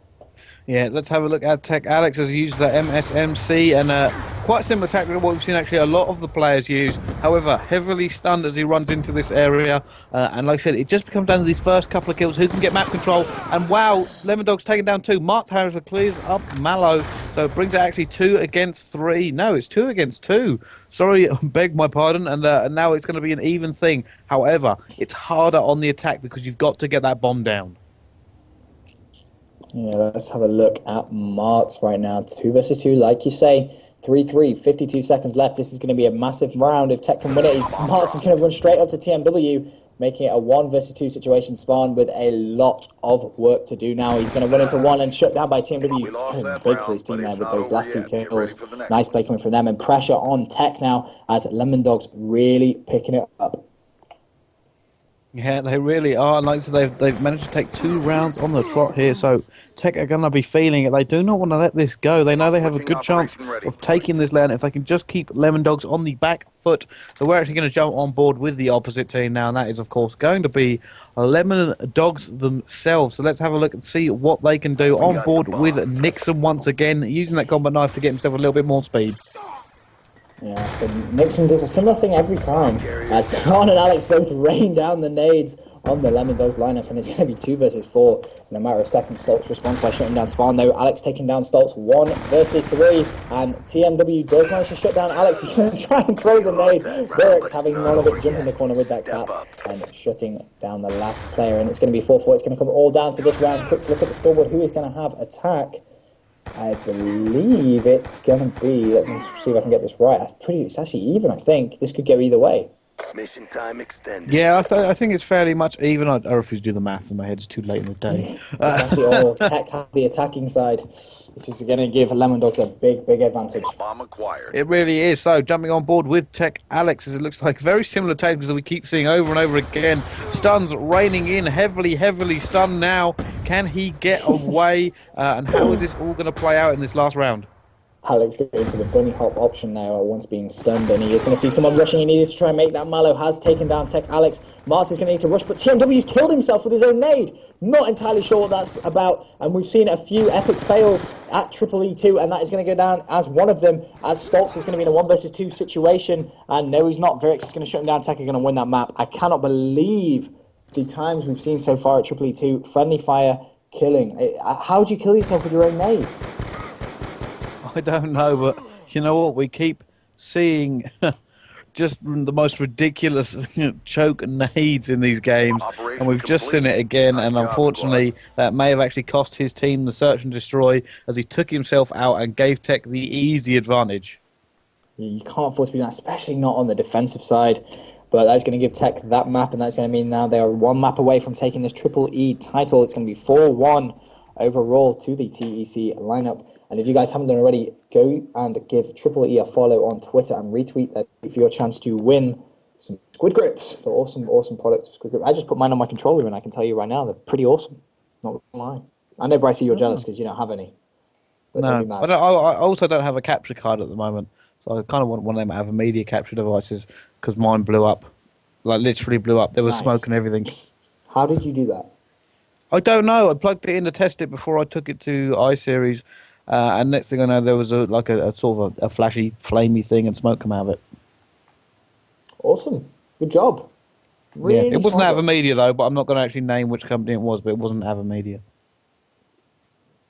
Yeah, let's have a look at Tech. Alex has used the MSMC, and quite similar tactic to what we've seen actually a lot of the players use. However, heavily stunned as he runs into this area. And like I said, it just becomes down to these first couple of kills. Who can get map control? And wow, Lemondogs taken down 2. Mark Harris clears up Mallow. So it brings it actually 2 against 3. No, it's 2 against 2. Sorry, beg my pardon. And now it's going to be an even thing. However, it's harder on the attack because you've got to get that bomb down. Yeah,
let's have a look at Marks right now. 2 versus 2, like you say. 3-3, 52 seconds left. This is going to be a massive round. If Tech can win it, Marks is going to run straight up to TMW, making it a 1 versus 2 situation. Svarn with a lot of work to do now. He's going to run into 1 and shut down by TMW. It's kind of big for his team there with those last 2 kills. Nice play coming from them, and pressure on Tech now as Lemondogs really picking it up.
Yeah, they really are. And like I said, they've managed to take 2 rounds on the trot here, so Tech are going to be feeling it. They do not want to let this go. They know they have a good chance of taking this land if they can just keep Lemondogs on the back foot. So we're actually going to jump on board with the opposite team now, and that is, of course, going to be Lemondogs themselves. So let's have a look and see what they can do. On board with Nixon once again, using that combat knife to get himself a little bit more speed.
Yeah, so Nixon does a similar thing every time. Svarn and Alex both rain down the nades on the Lemondogs lineup, and it's going to be 2 versus 4 in a matter of seconds. Stoltz responds by shutting down Svan, though. Alex taking down Stoltz 1 versus 3, and TMW does manage to shut down Alex. He's going to try and throw the nade. Verix having none of it, jumping the corner with that cap and shutting down the last player, and it's going to be 4-4. It's going to come all down to this round. Quick look at the scoreboard. Who is going to have attack? I believe it's going to be, let me see if I can get this right. It's actually even, I think. This could go either way.
Mission time extended.
Yeah, I think it's fairly much even. I refuse to do the maths in my head. It's too late in the day.
It's actually all Tech have the attacking side. This is going to give Lemondogs a big advantage.
Bomb acquired.
It really is. So, jumping on board with Tech Alex, as it looks like very similar tactics that we keep seeing over and over again. Stuns raining in, heavily stunned now. Can he get away? And how is this all going to play out in this last round?
Alex going into the bunny hop option now once being stunned, and he is going to see someone rushing. He needed to try and make that. Mallow has taken down Tech Alex. Mars is going to need to rush, but TMW's killed himself with his own nade. Not entirely sure what that's about, and we've seen a few epic fails at EEE2, and that is going to go down as one of them, as Stoltz is going to be in a 1 versus 2 situation, and no, he's not. Verix is going to shut him down. Tech are going to win that map. I cannot believe the times we've seen so far at EEE2. Friendly fire, killing. How do you kill yourself with your own nade?
I don't know, but you know what? We keep seeing just the most ridiculous choke nades in these games, and we've just seen it again, and unfortunately that may have actually cost his team the search and destroy, as he took himself out and gave Tech the easy advantage.
You can't afford to be that, especially not on the defensive side. But that's going to give Tech that map, and that's going to mean now they are 1 map away from taking this EEE title. It's going to be 4-1 overall to the TEC lineup. And if you guys haven't done already, go and give EEE a follow on Twitter and retweet that for your chance to win some Squid Grips. The awesome product of Squid Grip. I just put mine on my controller, and I can tell you right now, they're pretty awesome. Not gonna lie. I know, Brycey, you're jealous because you don't have any. But
no, I also don't have a capture card at the moment, so I kind of want one of them AverMedia capture devices, because mine blew up. Like, literally blew up. There was smoke and everything.
How did you do that?
I don't know. I plugged it in to test it before I took it to iSeries. And next thing I know, there was a sort of a flashy, flamey thing, and smoke come out of it.
Awesome, good job. Really,
yeah, it wasn't AverMedia though, but I'm not going to actually name which company it was. But it wasn't AverMedia.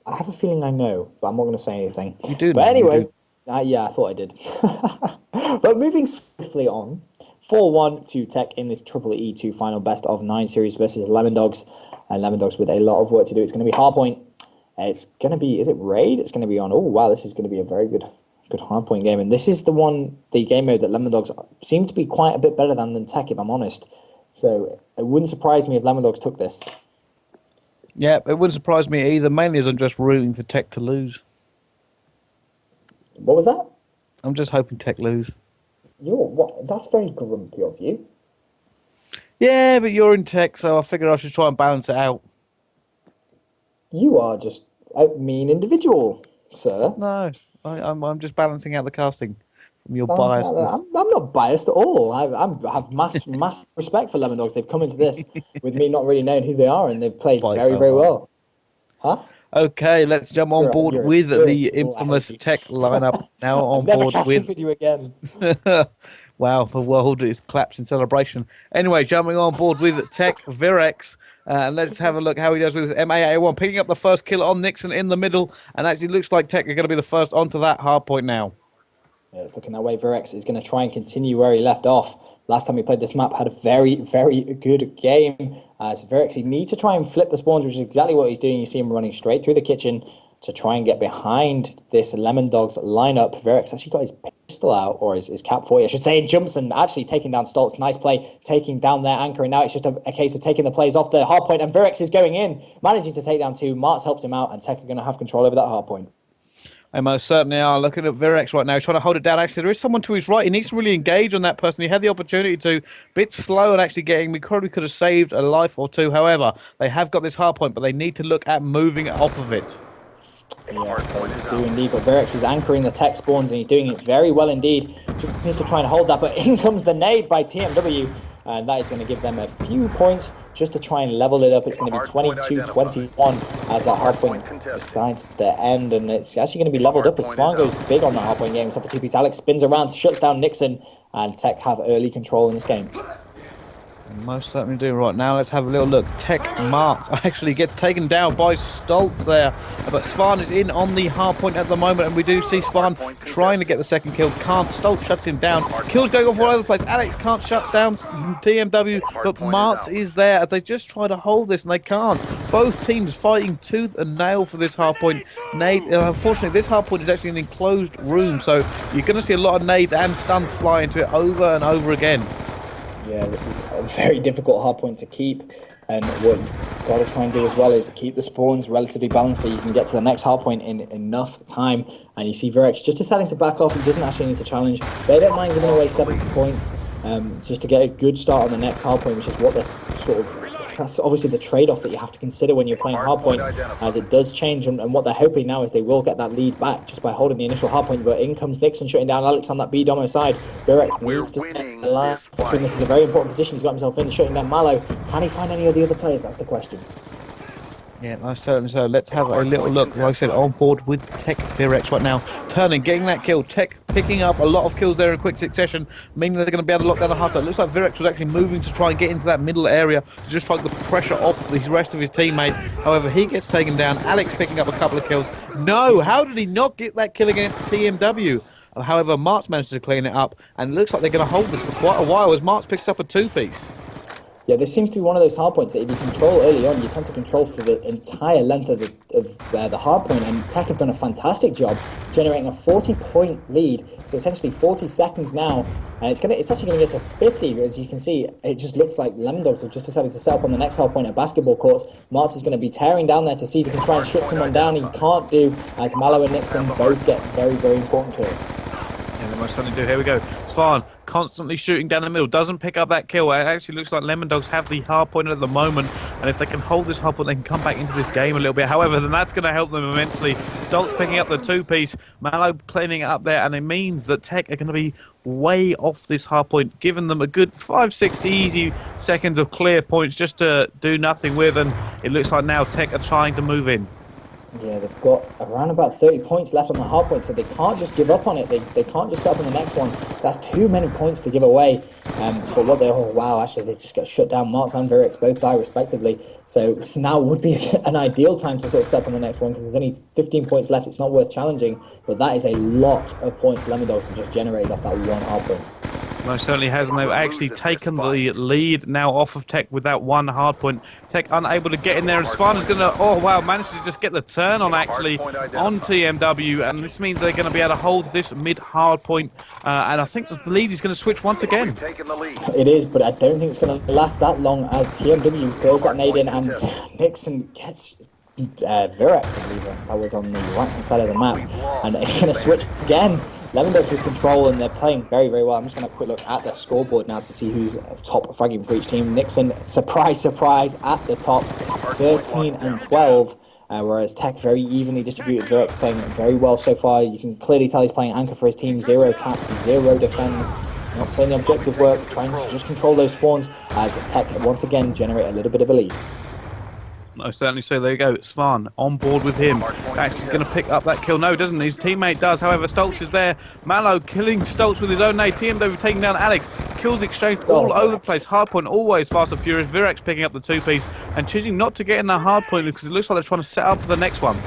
I have a feeling I know, but I'm not going to say anything.
You do.
But anyway, yeah, I thought I did. But moving swiftly on, 4-1 to Tech in this EEE2 final best of 9 series versus Lemondogs, and Lemondogs with a lot of work to do. It's going to be Hardpoint. It's going to be, is it Raid? It's going to be on, oh wow, this is going to be a very good hardpoint game. And this is the game mode that Lemondogs seem to be quite a bit better than Tech, if I'm honest. So it wouldn't surprise me if Lemondogs took this.
Yeah, it wouldn't surprise me either, mainly as I'm just rooting for Tech to lose.
What was that?
I'm just hoping Tech lose.
That's very grumpy of you.
Yeah, but you're in Tech, so I figured I should try and balance it out.
You are just a mean individual, sir.
No, I'm just balancing out the casting from your biasness.
I'm not biased at all. I have mass respect for Lemondogs. They've come into this with me not really knowing who they are, and they've played very well. Huh?
Okay, let's jump on board with the infamous Tech lineup. Now on board with
you again.
Wow, the world is clapped in celebration. Anyway, jumping on board with Tech Virex. And let's have a look how he does with his MA81, picking up the first kill on Nixon in the middle, and actually looks like Tech are going to be the first onto that hard point now.
Yeah, it's looking that way. Virex is going to try and continue where he left off. Last time he played this map, had a very good game. So Virex, he needs to try and flip the spawns, which is exactly what he's doing. You see him running straight through the kitchen to try and get behind this Lemondogs lineup. Virex actually got his pistol out, or his cap 40, I should say, and jumps and actually taking down Stoltz. Nice play, taking down their anchor, and now it's just a case of taking the plays off the hard point, and Virex is going in, managing to take down 2. Martz helps him out, and Tech are going to have control over that hard point.
They most certainly are. Looking at Virex right now, trying to hold it down. Actually, there is someone to his right. He needs to really engage on that person. He had the opportunity to. Bit slow and actually getting. We probably could have saved a life or two. However, they have got this hard point, but they need to look at moving off of it.
Yes, they do indeed. But Virex is anchoring the Tech spawns, and he's doing it very well indeed. Just needs to try and hold that, but in comes the nade by TMW. And that is going to give them a few points just to try and level it up. It's going to be 22-21 as that hardpoint decides to end. And it's actually going to be leveled up as Svan goes big on the hardpoint game. So for 2-piece, Alex spins around, shuts down Nixon, and Tech have early control in this game.
Most certainly do right now. Let's have a little look. Tech Mart actually gets taken down by Stoltz there. But Svan is in on the hard point at the moment, and we do see Svan trying to get the second kill. Can't. Stoltz shuts him down. Kills going off all over the place. Alex can't shut down TMW, but Mart is there as they just try to hold this, and they can't. Both teams fighting tooth and nail for this hard point. Unfortunately, this hard point is actually an enclosed room, so you're going to see a lot of nades and stuns fly into it over and over again.
Yeah, this is a very difficult hard point to keep, and what you've got to try and do as well is keep the spawns relatively balanced so you can get to the next hard point in enough time. And you see Virex just deciding to back off. He doesn't actually need to challenge. They don't mind giving away 7 points just to get a good start on the next hard point, which is what they're sort of... That's obviously the trade-off that you have to consider when you're playing hardpoint, as it does change, and what they're hoping now is they will get that lead back just by holding the initial hardpoint. But in comes Nixon shutting down Alex on that B domo side. Virex needs to take the line between. This is a very important position. He's got himself in, shutting down Mallow. Can he find any of the other players? That's the question.
Yeah, most certainly so. Let's have a little look, like I said, on board with Tech Virex right now. Turning, getting that kill. Tech picking up a lot of kills there in quick succession, meaning they're going to be able to lock down the hard side. It looks like Virex was actually moving to try and get into that middle area to just take the pressure off the rest of his teammates. However, he gets taken down. Alex picking up a couple of kills. No, how did he not get that kill against TMW? However, Martz manages to clean it up, and it looks like they're going to hold this for quite a while as Martz picks up a 2-piece.
Yeah, this seems to be one of those hardpoints that if you control early on, you tend to control for the entire length of the hardpoint, and Tech have done a fantastic job generating a 40-point lead, so essentially 40 seconds now, and it's actually going to get to 50, as you can see. It just looks like Lemondogs have just decided to set up on the next hardpoint at basketball courts. Martz is going to be tearing down there to see if he can try and shut someone down. He can't do, as Mallow and Nixon both get very, very important kills.
Yeah, they most certainly do. Here we go. Svan constantly shooting down the middle, doesn't pick up that kill. It actually looks like Lemondogs have the hard point at the moment, and if they can hold this hard point, they can come back into this game a little bit. However, then that's going to help them immensely. Stoltz picking up the 2-piece, Mallow cleaning it up there, and it means that Tech are going to be way off this hard point, giving them a good 5-6 easy seconds of clear points just to do nothing with, and it looks like now Tech are trying to move in.
Yeah, they've got around about 30 points left on the hard point, so they can't just give up on it. They can't just set up on the next one. That's too many points to give away. But what they... Oh, wow, actually, they just got shut down. Martz and Virex both die, respectively. So now would be an ideal time to sort of set up on the next one, because there's only 15 points left. It's not worth challenging, but that is a lot of points Lemondogs have just generated off that one hard point.
Most certainly has, and they've actually taken the lead now off of Tech with that one hard point. Tech unable to get in there, and Svan is going to, oh wow, managed to just get the turn on actually on TMW, and this means they're going to be able to hold this mid hard point, and I think that the lead is going to switch once again.
It is, but I don't think it's going to last that long, as TMW throws that nade in, and Nixon gets Virex, I believe that was on the right hand side of the map, and it's going to switch again. Lemondogs with control, and they're playing very, very well. I'm just going to quick look at the scoreboard now to see who's top fragging for each team. Nixon, surprise, surprise, at the top, 13 and 12, whereas Tech very evenly distributed. Virex playing very well so far. You can clearly tell he's playing anchor for his team. 0 caps, 0 defends. Not playing the objective work, trying to just control those spawns, as Tech once again generate a little bit of a lead.
No, certainly so. There you go. Svan on board with him. Actually going to pick up that kill. No, doesn't. His teammate does. However, Stoltz is there. Mallow killing Stoltz with his own nade. TMW taking down Alex. Kills exchanged all over the place. Hardpoint always fast and furious. Virex picking up the 2-piece and choosing not to get in the hardpoint because it looks like they're trying to set up for the next one.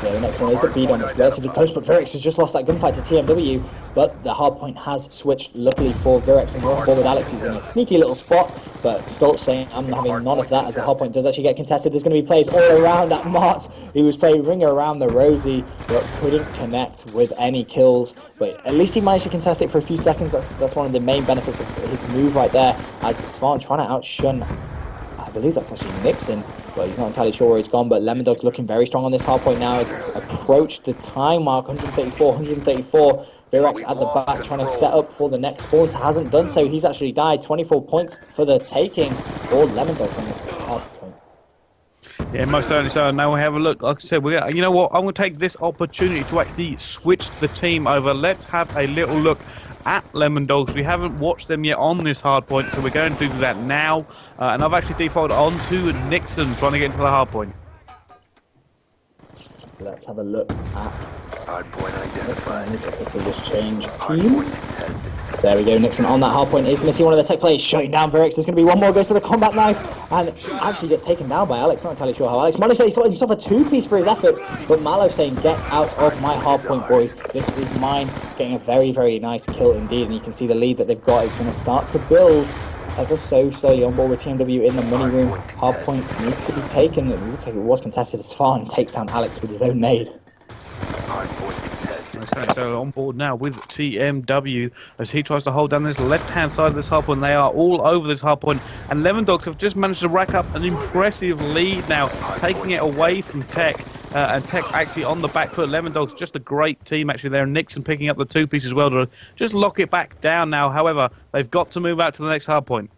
Yeah, the next one is a beat on. It's relatively close, but Virex has just lost that gunfight to TMW, but the hardpoint has switched, luckily for Virex, and we're on board with Alex. He's in a sneaky little spot, but Stoltz saying, I'm having none of that, as the hardpoint does actually get contested. There's going to be plays all around at Martz, who was playing ring around the Rosie, but couldn't connect with any kills. But at least he managed to contest it for a few seconds. That's one of the main benefits of his move right there, as Svan trying to outshun, I believe that's actually Nixon, but he's not entirely sure where he's gone. But Lemondogs looking very strong on this hardpoint now as it's approached the time mark, 134. Virex at the back trying to set up for the next spawn. Hasn't done so. He's actually died. 24 points for the taking for Lemondogs on this hardpoint.
Yeah, most certainly so. Now we have a look. Like I said, you know what? I'm going to take this opportunity to actually switch the team over. Let's have a little look at Lemondogs. We haven't watched them yet on this hard point, so we're going to do that now. And I've actually defaulted on to Nixon trying to get into the hard point.
Let's have a look at
hard point identified.
Nixon, I need to quickly just change team.
Hardpoint contested.
There we go, Nixon on that hard point is going to see one of the tech players shutting down Virix. There's going to be one more, goes for the combat knife, and actually gets taken down by Alex. Not entirely sure how. Alex managed to slot himself a two-piece for his efforts, but Malo saying, get out of my hard point, boy. This is mine. Getting a very, very nice kill indeed, and you can see the lead that they've got is going to start to build ever so slowly on board with TMW in the money room. Hard point needs to be taken. It looks like it was contested as far, and takes down Alex with his own nade.
Hardpoint contested.
So on board now with TMW as he tries to hold down this left-hand side of this hardpoint. They are all over this hardpoint, and Lemondogs have just managed to rack up an impressive lead now, taking it away from TEC. And TEC actually on the back foot. Lemondogs just a great team actually there. Nixon picking up the two-piece as well to just lock it back down now. However, they've got to move out to the next hardpoint.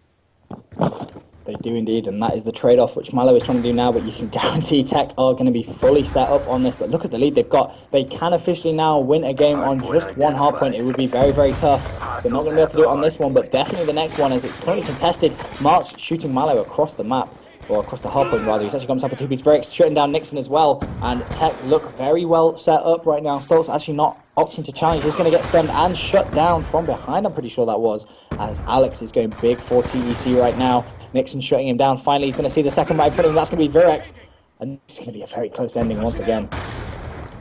They do indeed, and that is the trade-off which Malo is trying to do now, but you can guarantee TEC are going to be fully set up on this. But look at the lead they've got. They can officially now win a game on just one hardpoint. It would be very, very tough. They're not going to be able to do it on this one, but definitely the next one, as it's currently contested. Mark's shooting Malo across the map, or across the hardpoint rather. He's actually got himself a two-piece. Virix shutting down Nixon as well, and TEC look very well set up right now. Stoltz actually not opting to challenge. He's going to get stunned and shut down from behind, I'm pretty sure that was, as Alex is going big for TEC right now. Nixon shutting him down. Finally, he's going to see the second right foot, and that's going to be Virix. And it's going to be a very close ending once again.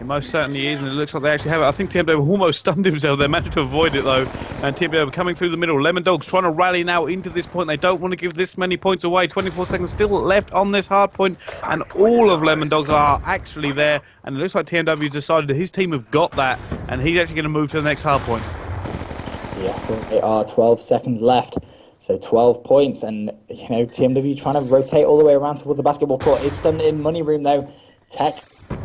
It most certainly is, and it looks like they actually have it. I think TMW almost stunned himself. They managed to avoid it, though. And TMW coming through the middle. Lemondogs trying to rally now into this point. They don't want to give this many points away. 24 seconds still left on this hard point, and all of Lemondogs are actually there. And it looks like TMW's decided that his team have got that, and he's actually going to move to the next hard point.
Yes, they are. 12 seconds left. So 12 points, and you know, TMW trying to rotate all the way around towards the basketball court. Is stunned in money room though. TEC,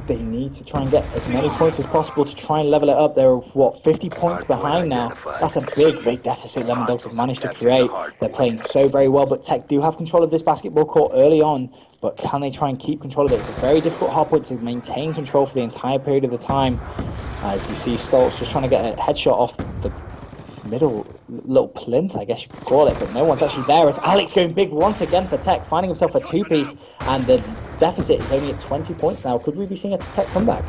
they need to try and get as many points as possible to try and level it up. They're, what, 50 points behind now? That's a big, big deficit Lemondogs have managed to create. They're playing so very well, but TEC do have control of this basketball court early on, but can they try and keep control of it? It's a very difficult hardpoint to maintain control for the entire period of the time. As you see, Stoltz just trying to get a headshot off the middle little plinth, I guess you could call it, but no one's actually there, as Alex going big once again for TEC, finding himself a two-piece, and the deficit is only at 20 points now. Could we be seeing a TEC comeback?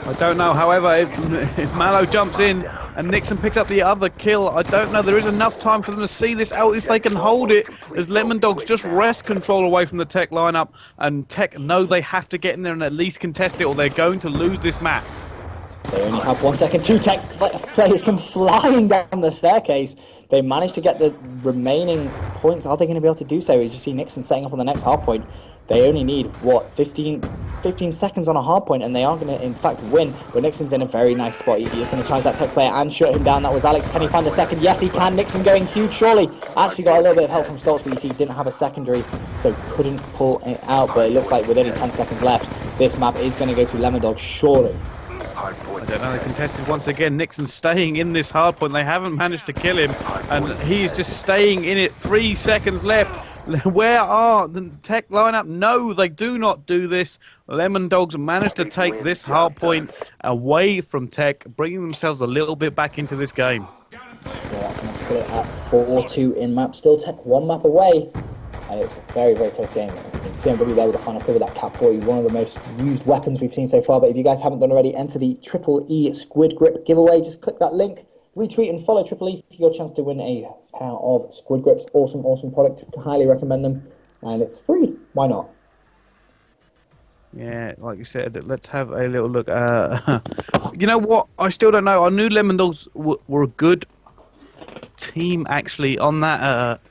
I don't know. However, if Malo jumps in and Nixon picks up the other kill, I don't know. There is enough time for them to see this out if they can hold it, as Lemondogs just wrest control away from the TEC lineup, and TEC know they have to get in there and at least contest it, or they're going to lose this map.
They only have 1 second. Two TEC players come flying down the staircase. They managed to get the remaining points. Are they going to be able to do so? As you see Nixon setting up on the next hardpoint. They only need, what, 15 seconds on a hardpoint, and they are going to, in fact, win. But Nixon's in a very nice spot. He is going to challenge that TEC player and shut him down. That was Alex. Can he find the second? Yes, he can. Nixon going huge, surely. Actually got a little bit of help from Stoltz, but you see he didn't have a secondary, so couldn't pull it out. But it looks like with only 10 seconds left, this map is going to go to Lemondogs, surely.
I don't know, they contested once again. Nixon staying in this hardpoint. They haven't managed to kill him, and he's just staying in it. 3 seconds left. Where are the TEC lineup? No, they do not do this. Lemondogs managed to take this hardpoint away from TEC, bringing themselves a little bit back into this game.
Yeah, that's going to put it at 4-2 in map. Still TEC one map away. And it's a very, very close game. TMW there with the final kill with that Cap 40, one of the most used weapons we've seen so far. But if you guys haven't done already, enter the EEE Squid Grip giveaway. Just click that link, retweet and follow EEE for your chance to win a pair of Squid Grips. Awesome, awesome product. Highly recommend them. And it's free. Why not?
Yeah, like you said, let's have a little look. You know what? I still don't know. I knew Lemondogs were a good team, actually, on that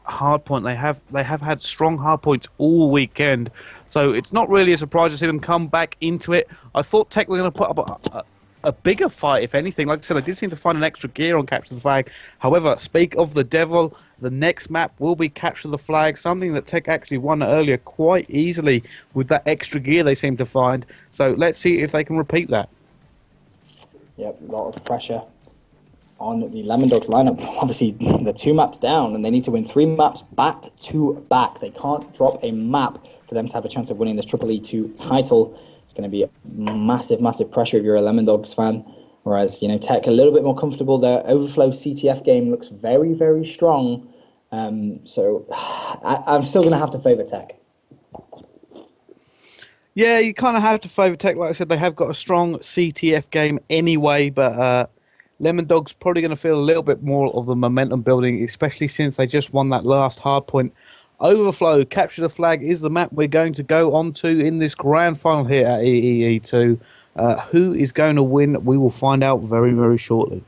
hard point. They have had strong hard points all weekend, so it's not really a surprise to see them come back into it. I thought TEC were going to put up a bigger fight, if anything. Like I said, I did seem to find an extra gear on Capture the Flag. However, speak of the devil, the next map will be Capture the Flag, something that TEC actually won earlier quite easily with that extra gear they seem to find. So let's see if they can repeat that.
Yep, a lot of pressure on the Lemondogs lineup. Obviously, they're 2 maps down, and they need to win 3 maps back to back. They can't drop a map for them to have a chance of winning this EEE2 title. It's going to be a massive, massive pressure if you're a Lemondogs fan. Whereas, you know, TEC a little bit more comfortable. Their Overflow CTF game looks very, very strong. So I'm still going to have to favour TEC.
Yeah, you kind of have to favour Tech. Like I said, they have got a strong CTF game anyway, but Lemondogs probably going to feel a little bit more of the momentum building, especially since they just won that last hardpoint. Overflow, capture the flag is the map we're going to go on to in this grand final here at EEE2. Who is going to win? We will find out very, very shortly.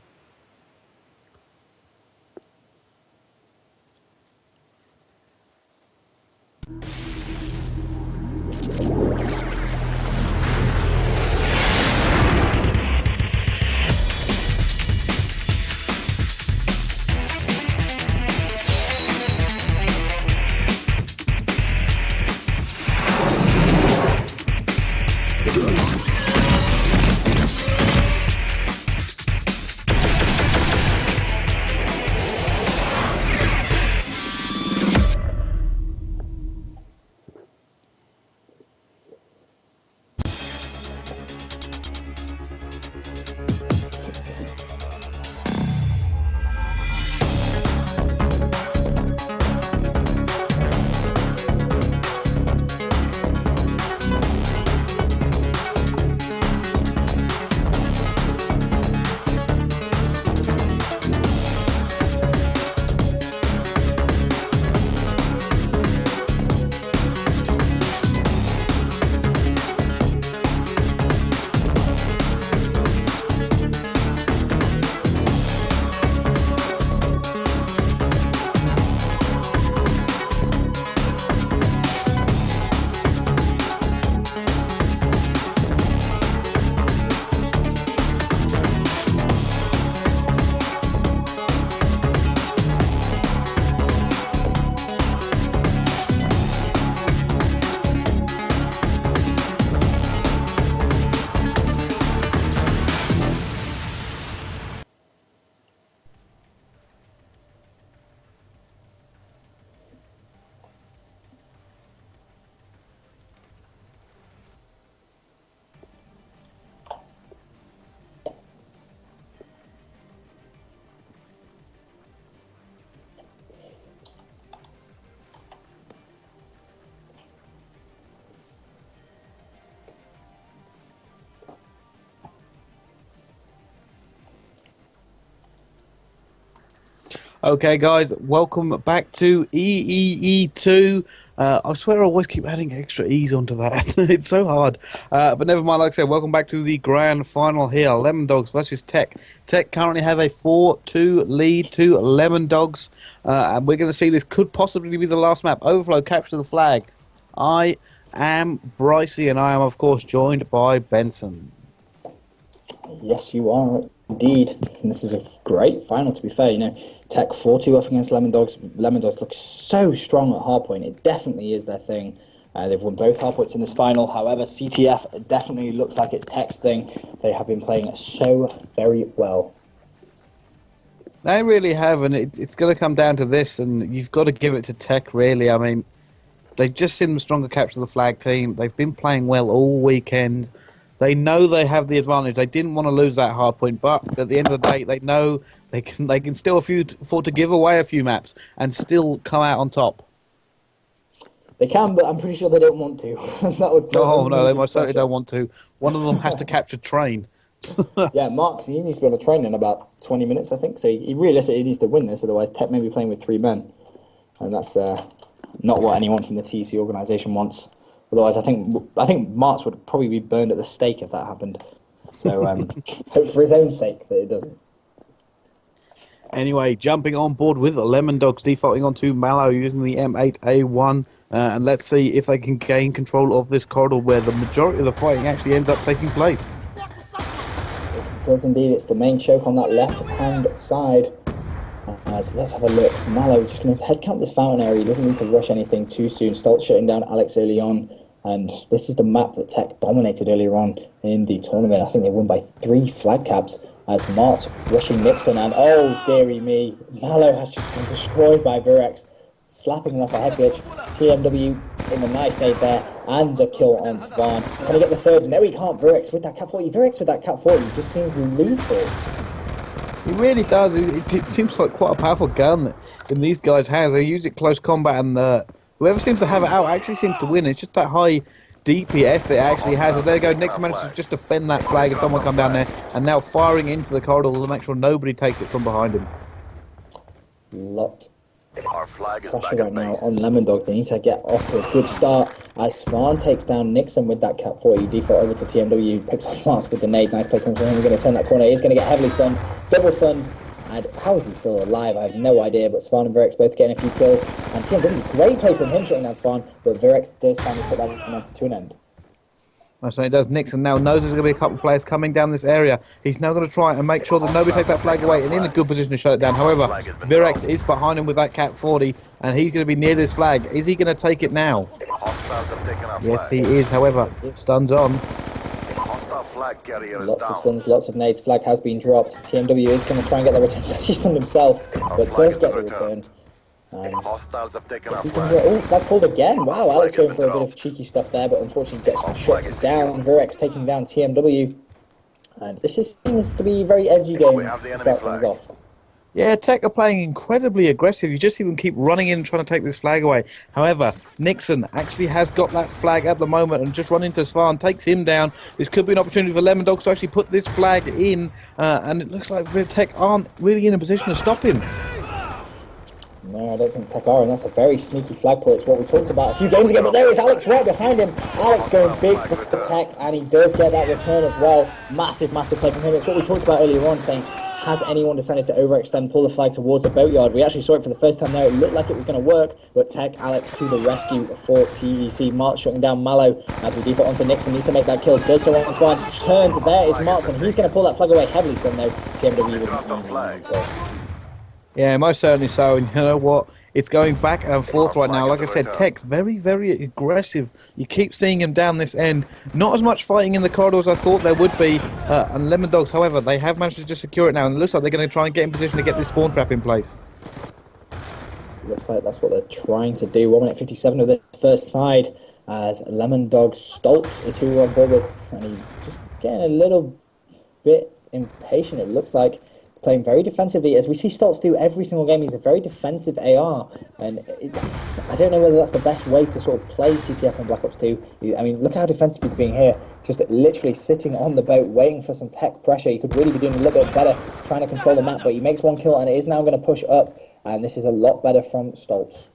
Okay, guys, welcome back to EEE2. I swear I always keep adding extra E's onto that. It's so hard. But never mind, like I said, welcome back to the grand final here. Lemondogs versus Tech. Tech currently have a 4-2 lead to Lemondogs. And we're going to see this could possibly be the last map. Overflow, capture the flag. I am Brycey, and I am, of course, joined by Benson.
Yes, you are indeed. And this is a great final, to be fair. You know, Tech 4-2 up against Lemondogs. Lemondogs look so strong at hardpoint. It definitely is their thing. They've won both hardpoints in this final. However, CTF definitely looks like it's Tech's thing. They have been playing so very well.
They really have, and it's going to come down to this, and you've got to give it to Tech, really. I mean, they've just seen them stronger capture the flag team. They've been playing well all weekend. They know they have the advantage. They didn't want to lose that hard point, but at the end of the day, they know they can still afford to give away a few maps and still come out on top.
They can, but I'm pretty sure they don't want to. That would
No, they most certainly don't want to. One of them has to capture train.
Yeah, Marks, he needs to be on a train in about 20 minutes, I think. So he realistically needs to win this, otherwise Tech may be playing with 3 men. And that's not what anyone from the TEC organisation wants. Otherwise, I think Marks would probably be burned at the stake if that happened. So hope for his own sake that it doesn't.
Anyway, jumping on board with the Lemondogs, defaulting onto Mallow using the M8A1. And let's see if they can gain control of this corridor where the majority of the fighting actually ends up taking place.
It does indeed. It's the main choke on that left-hand side. So let's have a look. Mallow just going to head count this fountain area. He doesn't need to rush anything too soon. Stoltz shutting down Alex early on. And this is the map that Tech dominated earlier on in the tournament. I think they won by 3 flag caps as Mart rushing Nixon. And oh, dearie me, Mallow has just been destroyed by Virex, slapping him off a head glitch. TMW in the nice nade there. And the kill on Svan. Can he get the third? No, he can't. Virex with that Cat 40. Virex with that Cat 40 just seems lethal.
He really does. It seems like quite a powerful gun that these guys have. They use it close combat, and whoever seems to have it out actually seems to win. It's just that high DPS that it actually has. And there you go, Nixon managed to just defend that flag and someone come down there, and now firing into the corridor to make sure nobody takes it from behind him.
Lot
Our flag is
pressure
back
right
at
now
base.
on Lemondogs. They need to get off to a good start as Svan takes down Nixon with that cap 40 default over to TMW, picks off Mars with the nade. Nice play from him. We're going to turn that corner. He's going to get heavily stunned, double stunned. And how is he still alive? I have no idea, but Svan and Virex both getting a few kills. And TMW, great play from him shutting down Svan, but Virex does finally put that momentum to an end.
So it does. Nixon now knows there's going to be a couple of players coming down this area. He's now going to try and make sure that nobody takes that flag away and in a good position to shut it down. However, Virex is behind him with that cap 40 and he's going to be near this flag. Is he going to take it now?
Hostiles have taken our
Yes,
flag.
he is. However, stuns on.
Hostile flag carrier is
Lots
down.
of stuns, lots of nades. Flag has been dropped. TMW is going to try and get the return. He's stunned himself, but
flag
does
has
get the
been returned.
return. And
Hostiles have taken our
is he going to
flag.
get... Oh, flag pulled again. Wow,
Flag
Alex
has
going
been
for a bit
dropped.
of cheeky stuff there, but unfortunately gets
flag
shut
is
down. Virex taking down TMW. And this seems to be a very edgy game
We have the
to
enemy
start things
flag.
off.
Yeah, Tech are playing incredibly aggressive. You just see them keep running in and trying to take this flag away. However, Nixon actually has got that flag at the moment and just run into Svan, takes him down. This could be an opportunity for Lemondogs to actually put this flag in, and it looks like Tech aren't really in a position to stop him.
No, I don't think Tech are, and that's a very sneaky flag pull. It's what we talked about a few games ago, but there is Alex right behind him. Alex going big for Tech, and he does get that return as well. Massive, massive play from him. It's what we talked about earlier on, saying, has anyone decided to overextend, pull the flag towards the boatyard? We actually saw it for the first time there. It looked like it was going to work, but Tech, Alex to the rescue for TEC. Martz shutting down Mallow as we default onto Nixon. Needs to make that kill. Does so on Svan. Turns. There is Martz, and he's going to pull that flag away heavily. So no, TMW will
Yeah, most certainly so. And you know what? It's going back and forth right now. Like I said, Tech, very, very aggressive. You keep seeing him down this end. Not as much fighting in the corridor as I thought there would be. And Lemondogs, however, they have managed to just secure it now. And it looks like they're going to try and get in position to get this spawn trap in place.
Looks like that's what they're trying to do. 1 minute 57 of the first side as Lemondogs. Stoltz is who we're on board with. And he's just getting a little bit impatient, it looks like. Playing very defensively, as we see Stoltz do every single game. He's a very defensive AR, and I don't know whether that's the best way to sort of play CTF on Black Ops 2. I mean, look how defensive he's being here, just literally sitting on the boat, waiting for some Tech pressure. He could really be doing a little bit better, trying to control the map, but he makes one kill, and it is now going to push up, and this is a lot better from Stoltz.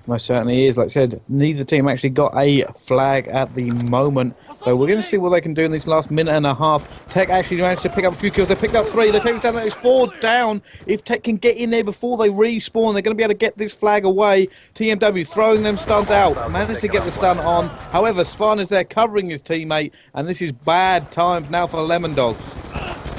Most certainly is. Like I said, neither team actually got a flag at the moment. So we're going to see what they can do in this last minute and a half. Tech actually managed to pick up a few kills. They picked up 3. They take us down. There's 4 down. If Tech can get in there before they respawn, they're going to be able to get this flag away. TMW throwing them stuns out. Managed to get the stun on. However, Svan is there covering his teammate. And this is bad times now for Lemondogs.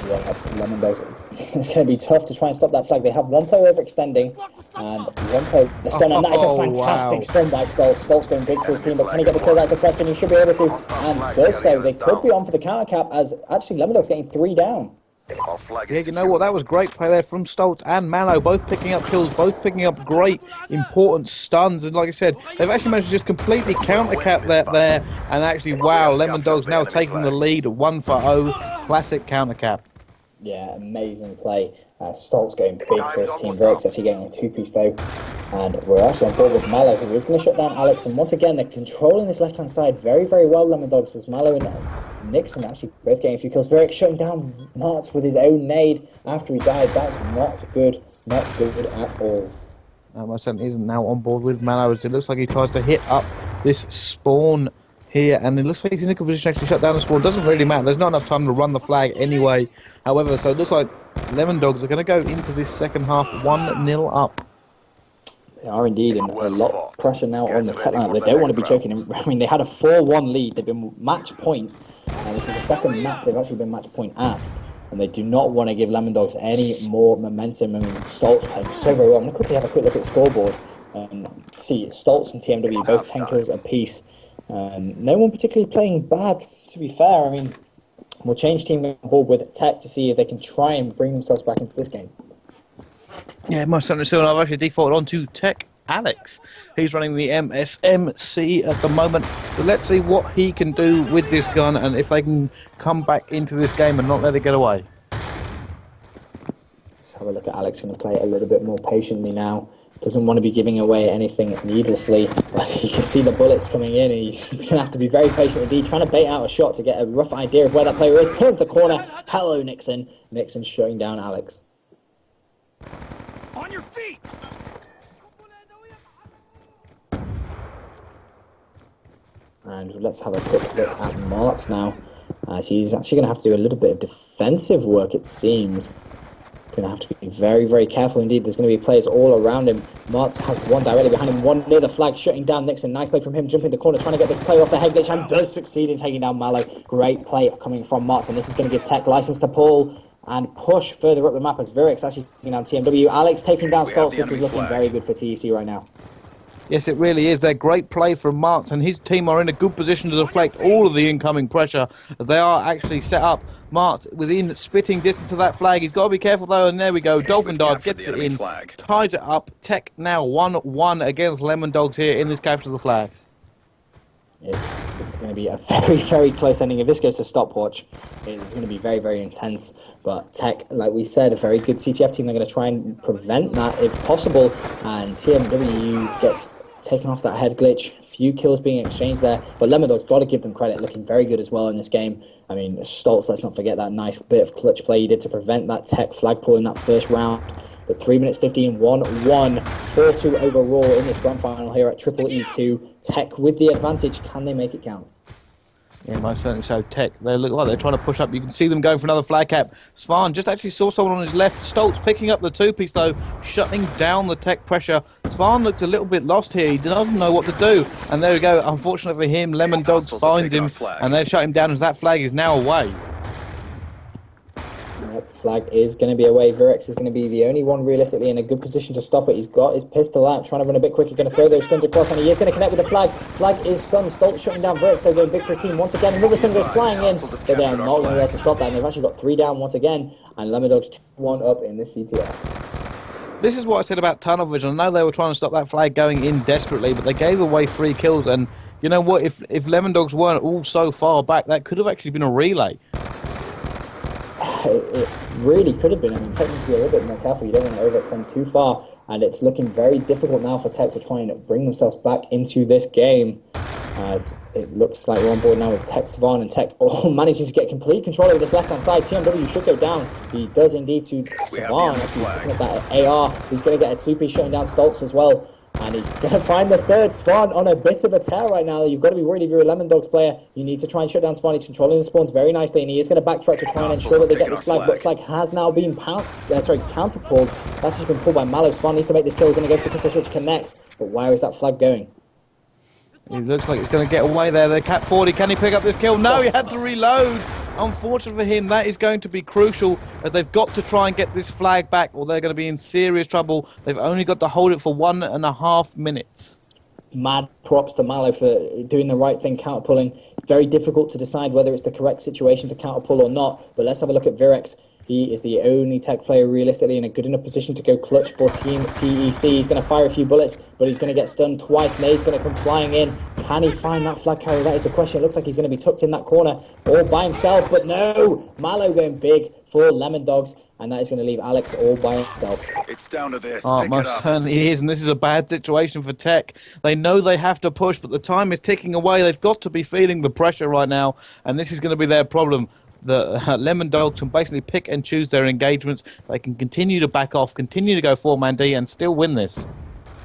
Yeah, Lemondogs. It's going to be tough to try and stop that flag. They have one player overextending and one player the stun, and that is a fantastic stun by Stoltz. Stoltz going big for his team, but can he get the kill? That's the question. He should be able to, and does so. They could be on for the counter cap, as actually Lemondogs getting 3 down.
Yeah, you know what? That was great play there from Stoltz and Mallow, both picking up kills, both picking up great, important stuns. And like I said, they've actually managed to just completely counter-cap that there. And actually, wow, Lemondogs now taking the lead 1-0. Classic counter-cap.
Yeah, amazing play. Stoltz going big for his team. Virex actually getting a 2-piece though. And we're also on board with Mallow, who is going to shut down Alex. And once again, they're controlling this left-hand side very, very well, Lemondogs, as Mallow and Nixon actually both getting a few kills. Virex shutting down Martz with his own nade after he died. That's not good. Not good at all.
My son isn't now on board with Mallow, as it looks like he tries to hit up this spawn here, and it looks like he's in a good position to actually shut down the spawn. Doesn't really matter. There's not enough time to run the flag anyway. However, so it looks like Lemondogs are going to go into this second half 1-0 up.
They are indeed, and a lot of pressure now on the Tech line. They don't want to be choking. I mean, they had a 4-1 lead. They've been match point, and this is the second map they've actually been match point at. And they do not want to give Lemondogs any more momentum. I mean, Stoltz playing so very well. I'm going to quickly have a quick look at the scoreboard and see Stoltz and TMW both 10 kills apiece. No one particularly playing bad, to be fair. I mean, we'll change team on board with Tech to see if they can try and bring themselves back into this game.
Yeah, most certainly so. And I've actually defaulted onto Tech Alex. He's running the MSMC at the moment. So let's see what he can do with this gun and if they can come back into this game and not let it get away.
Let's have a look at Alex. Going to play it a little bit more patiently now. doesn't want to be giving away anything needlessly. You can see the bullets coming in, and he's going to have to be very patient indeed, trying to bait out a shot to get a rough idea of where that player is. Turns the corner. Hello, Nixon. Nixon shutting down Alex.
On your feet!
And let's have a quick look at Martz now, as he's actually going to have to do a little bit of defensive work, it seems. Going to have to be very, very careful indeed. There's going to be players all around him. Martz has one directly behind him, one near the flag, shutting down Nixon. Nice play from him, jumping the corner, trying to get the player off the head glitch, and does succeed in taking down Mallow. Great play coming from Martz, and this is going to give Tech license to pull and push further up the map as Virex actually taking down TMW. Alex taking down Stoltz. This is looking very good for TEC right now.
Yes, it really is. They're great play from Martz, and his team are in a good position to deflect all of the incoming pressure as they are actually set up. Martz within spitting distance of that flag. He's got to be careful though, and there we go. Dolphin Dive gets it in, ties it up. Tech now 1-1 against Lemondogs here in this capture of the flag.
It's going to be a very, very close ending. If this goes to stopwatch, it's going to be very, very intense. But Tech, like we said, a very good CTF team. They're going to try and prevent that if possible. And TMW gets taken off that head glitch. Few kills being exchanged there. But Lemondogs, got to give them credit, looking very good as well in this game. I mean, Stoltz, let's not forget that nice bit of clutch play he did to prevent that Tech flag pull in that first round. But 3 minutes 15, 1-1, 4-2 overall in this grand final here at EEE2. Tech with the advantage. Can they make it count?
Yeah, most certainly so. Tech, they look like they're trying to push up. You can see them going for another flag cap. Svan just actually saw someone on his left. Stoltz picking up the two-piece, though, shutting down the Tech pressure. Svan looked a little bit lost here. He doesn't know what to do. And there we go. Unfortunately for him, Lemondogs finds him, and they shut him down as that flag is now away.
Flag is going to be away. Virex is going to be the only one realistically in a good position to stop it. He's got his pistol out, trying to run a bit quicker, going to throw those stuns across, and he is going to connect with the flag. Flag is stunned. Stoltz shutting down Virex. They're going big for his team once again. Another stun goes flying in, but they are not going to be able to stop that. And they've actually got 3 down once again, and Lemondogs 2-1 up in this CTF.
This is what I said about tunnel vision. I know they were trying to stop that flag going in desperately, but they gave away 3 kills. And you know what? If Lemondogs weren't all so far back, that could have actually been a relay.
It really could have been. I mean, Tech needs to be a little bit more careful. You don't want to overextend too far, and it's looking very difficult now for Tech to try and bring themselves back into this game, as it looks like we're on board now with TEC.Sweden, and Tech all manages to get complete control over this left-hand side. TMW should go down. He does indeed to Sweden, actually picking up that AR. He's going to get a 2-piece shutting down Stoltz as well. And he's going to find the third. Spawn on a bit of a tear right now. You've got to be worried if you're a Lemondogs player. You need to try and shut down Spawn. He's controlling the spawns very nicely, and he is going to backtrack to try and ensure that they get this flag. But flag has now been counter-pulled. That's just been pulled by Mallow. Spawn needs to make this kill. He's going to go for the pistol switch, connects. But where is that flag going?
It looks like he's going to get away there. The Cap 40, can he pick up this kill? No, he had to reload. Unfortunately for him, that is going to be crucial, as they've got to try and get this flag back, or they're going to be in serious trouble. They've only got to hold it for 1.5 minutes.
Mad props to Mallow for doing the right thing, counter-pulling. It's very difficult to decide whether it's the correct situation to counter-pull or not, but let's have a look at Virex. He is the only Tech player realistically in a good enough position to go clutch for Team TEC. He's going to fire a few bullets, but he's going to get stunned twice. Nade's going to come flying in. Can he find that flag carrier? That is the question. It looks like he's going to be tucked in that corner all by himself, but no! Mallow going big for Lemondogs, and that is going to leave Alex all by himself.
It's down to this.
Oh, most certainly is, and this is a bad situation for Tech. They know they have to push, but the time is ticking away. They've got to be feeling the pressure right now, and this is going to be their problem. The Lemondogs can basically pick and choose their engagements. They can continue to back off, continue to go 4-man D, and still win this.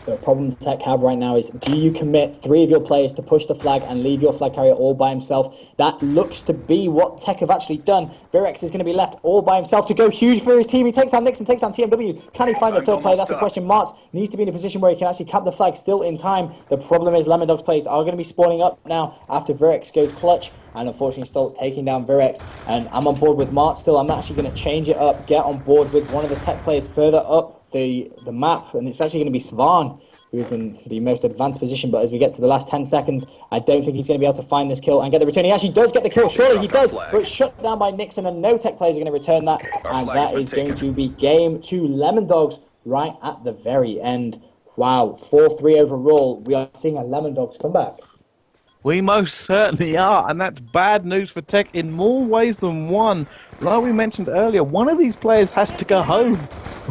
The problem Tech have right now is, do you commit 3 of your players to push the flag and leave your flag carrier all by himself? That looks to be what Tech have actually done. Virex is going to be left all by himself to go huge for his team. He takes down Nixon, takes down TMW. Can he find the third player? That's the question. Martz needs to be in a position where he can actually cap the flag still in time. The problem is Lemondogs players are going to be spawning up now after Virex goes clutch. And unfortunately, Stoltz taking down Virex. And I'm on board with Martz still. I'm actually going to change it up, get on board with one of the Tech players further up the map. And it's actually going to be Svan, who is in the most advanced position. But as we get to the last 10 seconds, I don't think he's going to be able to find this kill and get the return. He actually does get the kill. Surely he does. But it's shut down by Nixon, and no Tech players are going to return that. And that is going to be game 2. Lemondogs right at the very end. Wow, 4-3 overall. We are seeing a Lemondogs comeback.
We most certainly are, and that's bad news for Tech in more ways than one. Like we mentioned earlier, one of these players has to go home.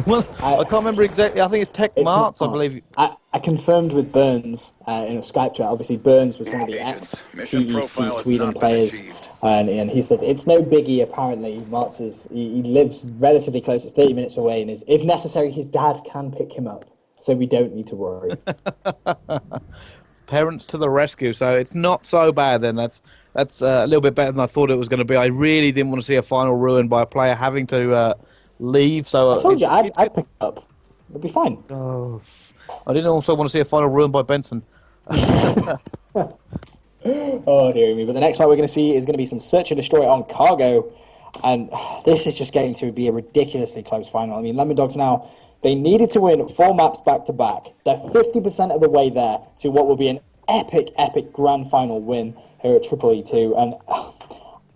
Well, I can't remember exactly. I think it's Tech
It's
Marts, I
not.
believe.
I confirmed with Burns in a Skype chat. Obviously, Burns was one of the
Agents, mission profile has
ex-TEC.Sweden
not been
players,
achieved.
and he says it's no biggie. Apparently, Martz he lives relatively close. It's 30 minutes away, and if necessary, his dad can pick him up, so we don't need to worry.
Parents to the rescue. So it's not so bad then. That's a little bit better than I thought it was going to be. I really didn't want to see a final ruined by a player having to leave. So
I told you I'd pick it up. It'll be fine.
Oh, I didn't also want to see a final ruined by Benson.
Oh dear me! But the next one we're going to see is going to be some search and destroy on cargo, and this is just getting to be a ridiculously close final. I mean, Lemondogs now, they needed to win 4 maps back to back. They're 50% of the way there to what will be an epic grand final win here at EEE2, and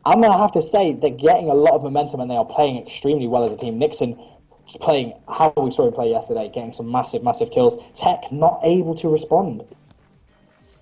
I'm going to have to say they're getting a lot of momentum and they are playing extremely well as a team. Nixon playing how we saw him play yesterday, getting some massive kills. Tech not able to respond.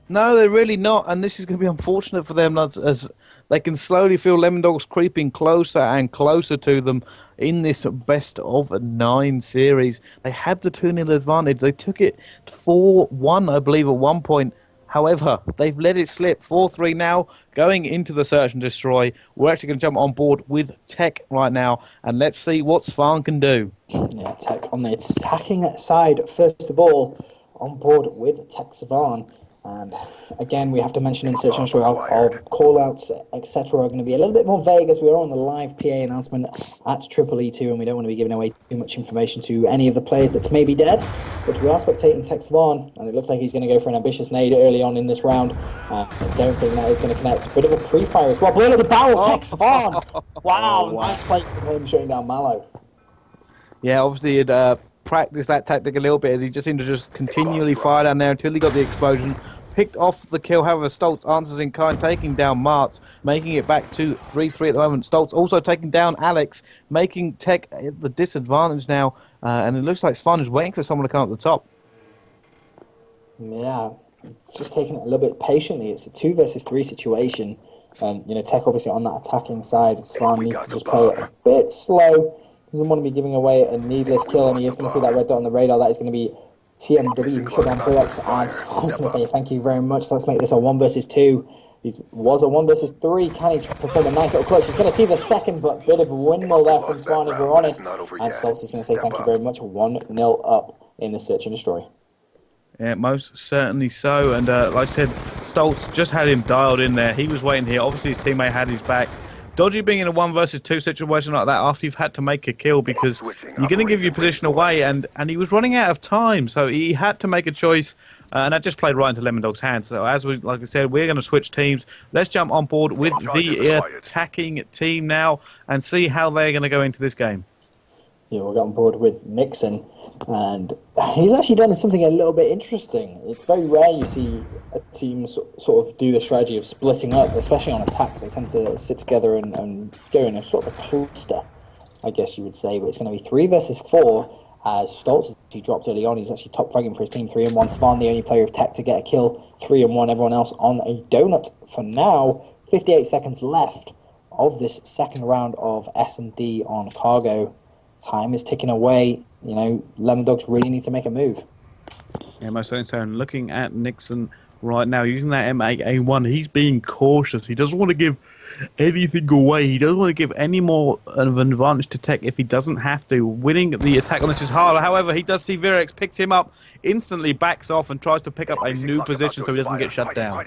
No, they're really not, and this is going to be unfortunate for them as they can slowly feel Lemondogs creeping closer and closer to them in this best of 9 series. They had the 2-0 advantage. They took it 4-1, I believe, at one point. However, they've let it slip. 4-3 now, going into the search and destroy. We're actually going to jump on board with Tech right now, and let's see what Svan can do.
Yeah, Tech on the attacking side, first of all, on board with Tech.Sweden. And again, we have to mention in search and destroy our call-outs, etc. are going to be a little bit more vague as we are on the live PA announcement at EEE2, and we don't want to be giving away too much information to any of the players that may be dead. But we are spectating Tech.Sweden, and it looks like he's going to go for an ambitious nade early on in this round. I don't think that is going to connect. Bit of a pre-fire as well. Blow at the barrel, Tech.Sweden! Wow, nice play from him shutting down Mallow.
Yeah, obviously he'd practiced that tactic a little bit as he just seemed to just continually fire down there until he got the explosion. Picked off the kill, however, Stoltz answers in kind, taking down Martz, making it back to 3-3 at the moment. Stoltz also taking down Alex, making Tech at the disadvantage now, and it looks like Svan is waiting for someone to come up the top.
Yeah, just taking it a little bit patiently. It's a 2 versus 3 situation, and Tech obviously on that attacking side. Svan needs to just play it a bit slow. Doesn't want to be giving away a needless kill, and he is going to see that red dot on the radar. That is going to be TMW who shut down 3x, and Svan's going to say thank you very much. Let's make this a 1 versus 2. He was a 1 versus 3. Can he perform a nice little clutch? He's going to see the second, but bit of a windmill there from Svan, if we're honest. And Stoltz is going to say thank you very much. 1-0 up in the search and destroy.
Yeah, most certainly so. And like I said, Stoltz just had him dialed in there. He was waiting here. Obviously, his teammate had his back. Dodgy being in a 1 versus 2 situation like that after you've had to make a kill because you're going to give your position away, and he was running out of time, so he had to make a choice, and that just played right into Lemondog's hands. So as we, like I said, we're going to switch teams. Let's jump on board with the attacking team now and see how they're going to go into this game.
Yeah, we'll get on board with Nixon, and he's actually done something a little bit interesting. It's very rare you see a team sort of do the strategy of splitting up, especially on attack. They tend to sit together and go in a sort of a cluster, I guess you would say. But it's going to be 3 versus 4, as Stoltz, he dropped early on. He's actually top fragging for his team, 3-1. Svan, the only player of Tech to get a kill, 3-1. Everyone else on a donut for now. 58 seconds left of this second round of S&D on cargo. Time is ticking away. Lemondogs really need to make a move.
Yeah, most certainly so. And looking at Nixon right now, using that M8A1, he's being cautious. He doesn't want to give anything away. He doesn't want to give any more of an advantage to Tech if he doesn't have to. Winning the attack on this is hard. However, he does see Virex, picks him up, instantly backs off and tries to pick up a new position so he doesn't get shut down.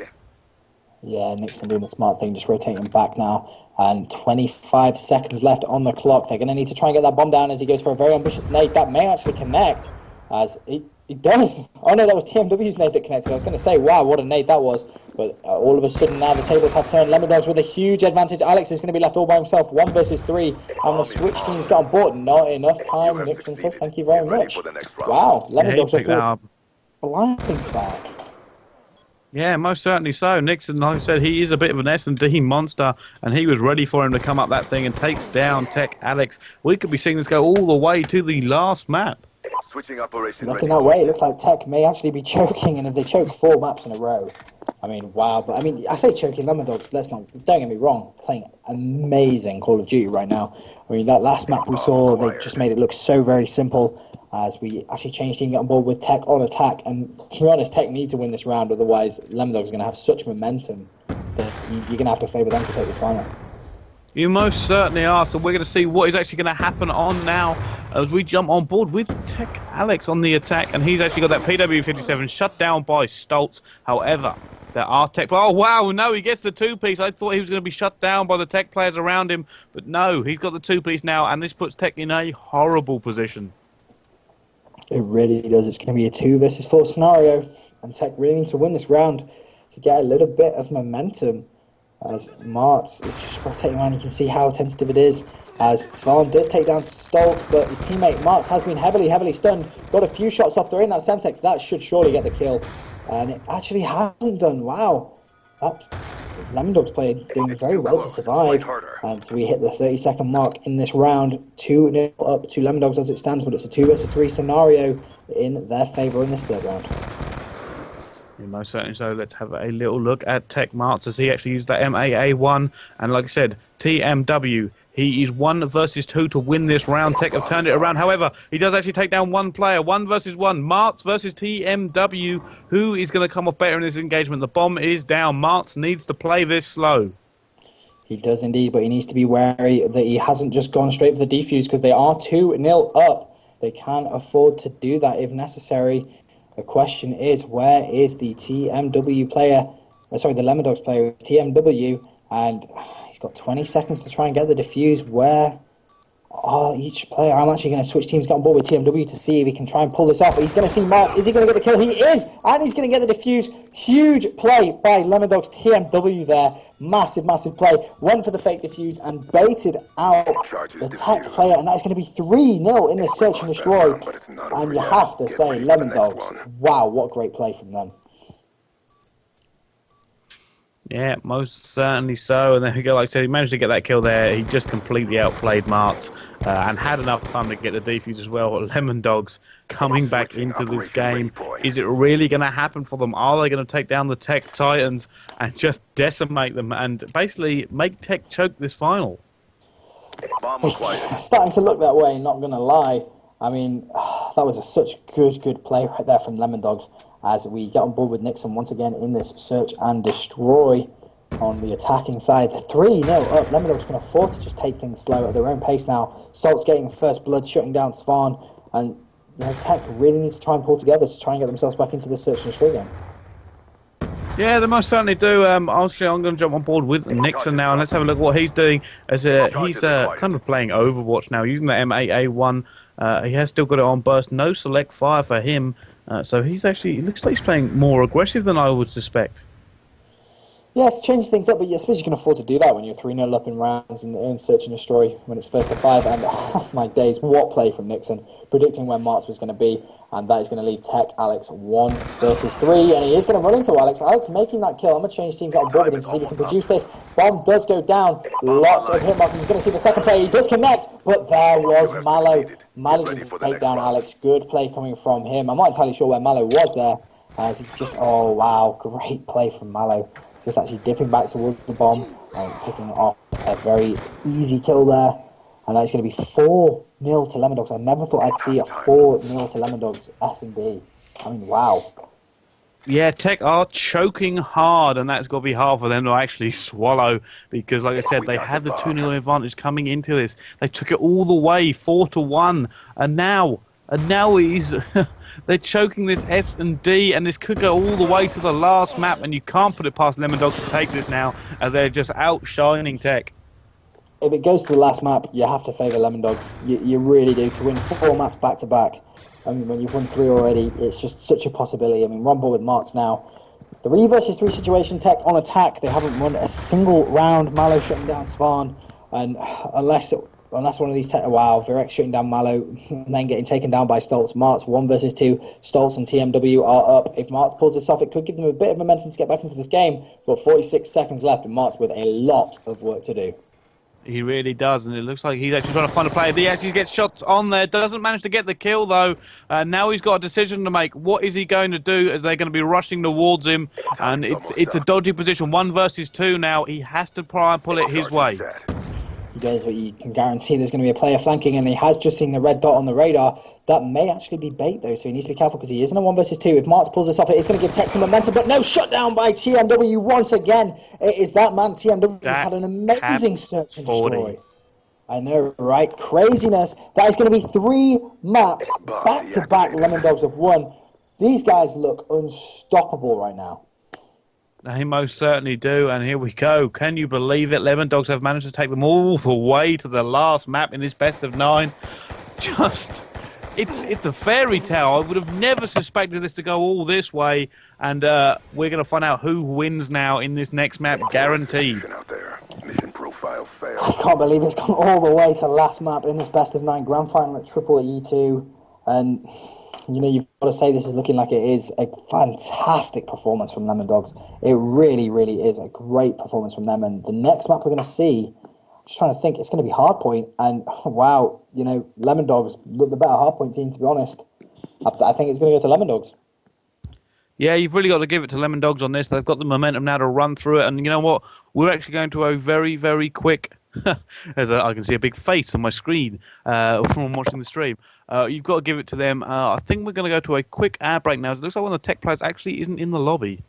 Yeah, Nixon doing the smart thing, just rotating back now. And 25 seconds left on the clock. They're going to need to try and get that bomb down as he goes for a very ambitious nade. That may actually connect, as it does. Oh no, that was TMW's nade that connected. I was going to say, wow, what a nade that was. But all of a sudden now the tables have turned. Lemondogs with a huge advantage. Alex is going to be left all by himself. 1 versus 3. And the switch team's got on board. Not enough time. Nixon says, thank you very much. Wow, Lemondogs off to a blinding start.
Yeah, most certainly so. Nixon, like I said, he is a bit of an S&D monster, and he was ready for him to come up that thing and takes down Tech Alex. We could be seeing this go all the way to the last map.
Switching operation
Looking
ready.
that way, it looks like Tech may actually be choking, and if they choke 4 maps in a row, I mean, wow. But I mean, I say choking Lemondogs, don't get me wrong, playing amazing Call of Duty right now. I mean, that last map we saw, they just made it look so very simple as we actually changed team, get on board with Tech on attack. And to be honest, Tech need to win this round, otherwise Lemondogs are going to have such momentum that you're going to have to favour them to take this final.
You most certainly are, so we're going to see what is actually going to happen on now as we jump on board with Tech Alex on the attack, and he's actually got that PW57 shut down by Stoltz. However, there are Tech... Oh, wow, no, he gets the 2-piece. I thought he was going to be shut down by the Tech players around him, but no, he's got the 2-piece now, and this puts Tech in a horrible position.
It really does. It's going to be a 2 versus 4 scenario, and Tech really need to win this round to get a little bit of momentum. As Martz is just rotating around, you can see how tentative it is. As Svan does take down Stoltz, but his teammate Martz has been heavily stunned. Got a few shots off. They're in that Semtex. That should surely get the kill. And it actually hasn't done. Wow. That Lemondogs player doing very well to survive. And so we hit the 30-second mark in this round. 2-0 up to Lemondogs as it stands, but it's a 2 versus 3 scenario in their favour in this third round.
Most certainly so. Let's have a little look at Tech Martz as he actually used that MAA1. And like I said, TMW, he is 1 versus 2 to win this round. Tech have turned it around. However, he does actually take down 1 player. 1 versus 1. Martz versus TMW. Who is going to come off better in this engagement? The bomb is down. Martz needs to play this slow.
He does indeed, but he needs to be wary that he hasn't just gone straight for the defuse because they are 2-0 up. They can afford to do that if necessary. The question is, where is the TMW player, the Lemondogs player, TMW, and he's got 20 seconds to try and get the defuse. Where are each player? I'm actually going to switch teams, get on board with TMW to see if he can try and pull this off. He's going to see Martz. Is he going to get the kill? He is, and he's going to get the defuse. Huge play by Lemondogs TMW there. Massive play. Went for the fake defuse and baited out the Tech player, and that's going to be 3-0 in the search and destroy. And you have to say, Lemondogs, wow, what great play from them.
Yeah, most certainly so. And there we go. Like I said, he managed to get that kill there. He just completely outplayed Martz and had enough time to get the defuse as well. Lemondogs coming back into this game. Is it really going to happen for them? Are they going to take down the Tech Titans and just decimate them and basically make Tech choke this final?
It's starting to look that way, not going to lie. I mean, that was such good play right there from Lemondogs. As we get on board with Nixon once again in this search and destroy on the attacking side. 3-0 up. Lemondogs can afford to just take things slow at their own pace now. Salt's getting the first blood, shutting down Svan, and Tech really needs to try and pull together to try and get themselves back into this search and destroy game.
Yeah, they most certainly do. Honestly, I'm going to jump on board with Nixon now, and let's have a look at what he's doing. As he's kind of playing Overwatch now, using the MAA1. He has still got it on burst. No select fire for him. So he's actually, it looks like he's playing more aggressive than I would suspect.
Yeah, it's changed things up, but I suppose you can afford to do that when you're 3-0 up in rounds in search and destroy when it's first to 5. And oh my days, what play from Nixon, predicting where Martz was going to be, and that is going to leave Tech Alex 1 versus 3, and he is going to run into Alex. Alex making that kill. I'm going to change team, get on board with him to see if he can produce this. Bomb does go down. Lots of hit markers. He's going to see the second player. He does connect, but there was Mallow. Mallow didn't take down Alex. Good play coming from him. I'm not entirely sure where Mallow was there. As he's just, oh wow, great play from Mallow. Just actually dipping back towards the bomb and picking off a very easy kill there. And that's going to be 4-0 to Lemondogs. I never thought I'd see a 4-0 to Lemondogs S&B. I mean, wow.
Yeah, Tech are choking hard, and that's got to be hard for them to actually swallow because, like I said, they had the 2-0 advantage coming into this. They took it all the way, 4-1, and now he's they're choking this S&D, and this could go all the way to the last map, and you can't put it past Lemondogs to take this now, as they're just outshining Tech.
If it goes to the last map, you have to favour Lemondogs. You really do. To win 4 maps back-to-back, I mean, when you've won 3 already, it's just such a possibility. I mean, we're on board with Martz now. 3 versus 3 situation, Tech on attack. They haven't won a single round. Mallow shutting down Svan, and unless one of these wow, Virex shutting down Mallow and then getting taken down by Stoltz. Martz 1 versus 2. Stoltz and TMW are up. If Martz pulls this off, it could give them a bit of momentum to get back into this game. But 46 seconds left, and Martz with a lot of work to do.
He really does, and it looks like he's actually trying to find a player. He actually gets shots on there, doesn't manage to get the kill, though. Now he's got a decision to make. What is he going to do as they're going to be rushing towards him? And it's a dodgy position. 1 versus 2 now. He has to try and pull it his way.
He does, but you can guarantee there's going to be a player flanking, and he has just seen the red dot on the radar. That may actually be bait, though, so he needs to be careful because he is in a 1 versus 2. If Marks pulls this off, it is going to give Tech some momentum, but no, shut down by TMW once again. It is that man. TMW has had an amazing search and destroy. I know, right? Craziness. That is going to be 3 maps back-to-back Lemondogs have won. These guys look unstoppable right now.
They most certainly do, and here we go. Can you believe it? Lemondogs have managed to take them all the way to the last map in this best of 9. It's a fairy tale. I would have never suspected this to go all this way, and we're going to find out who wins now in this next map, guaranteed.
Mission profile failed.
I can't believe it's gone all the way to last map in this best of 9 grand final at EEE2, and you know, you've got to say this is looking like it is a fantastic performance from Lemondogs. It really, really is a great performance from them. And the next map we're going to see, I'm just trying to think, it's going to be Hardpoint. And wow, you know, Lemondogs look the better Hardpoint team, to be honest. I think it's going to go to Lemondogs.
Yeah, you've really got to give it to Lemondogs on this. They've got the momentum now to run through it. And you know what? We're actually going to a very, very quick... I can see a big face on my screen from watching the stream. You've got to give it to them. I think we're going to go to a quick ad break now. It looks like one of the tech players actually isn't in the lobby.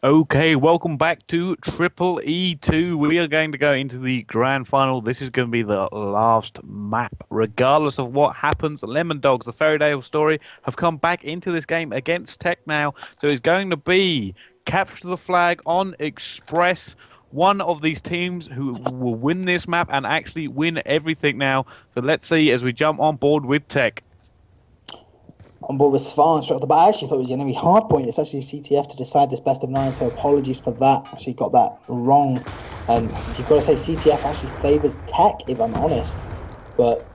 Okay, welcome back to EEE2. We are going to go into the grand final. This is going to be the last map. Regardless of what happens, Lemondogs, the fairy tale story, have come back into this game against Tech now. So it's going to be capture the flag on Express. One of these teams who will win this map and actually win everything now. So let's see as we jump on board with Tech.
On board with Svan straight off the bat. I actually thought it was going to be Hardpoint. It's actually CTF to decide this best of 9, so apologies for that. Actually got that wrong. And you've got to say CTF actually favours Tech, if I'm honest. But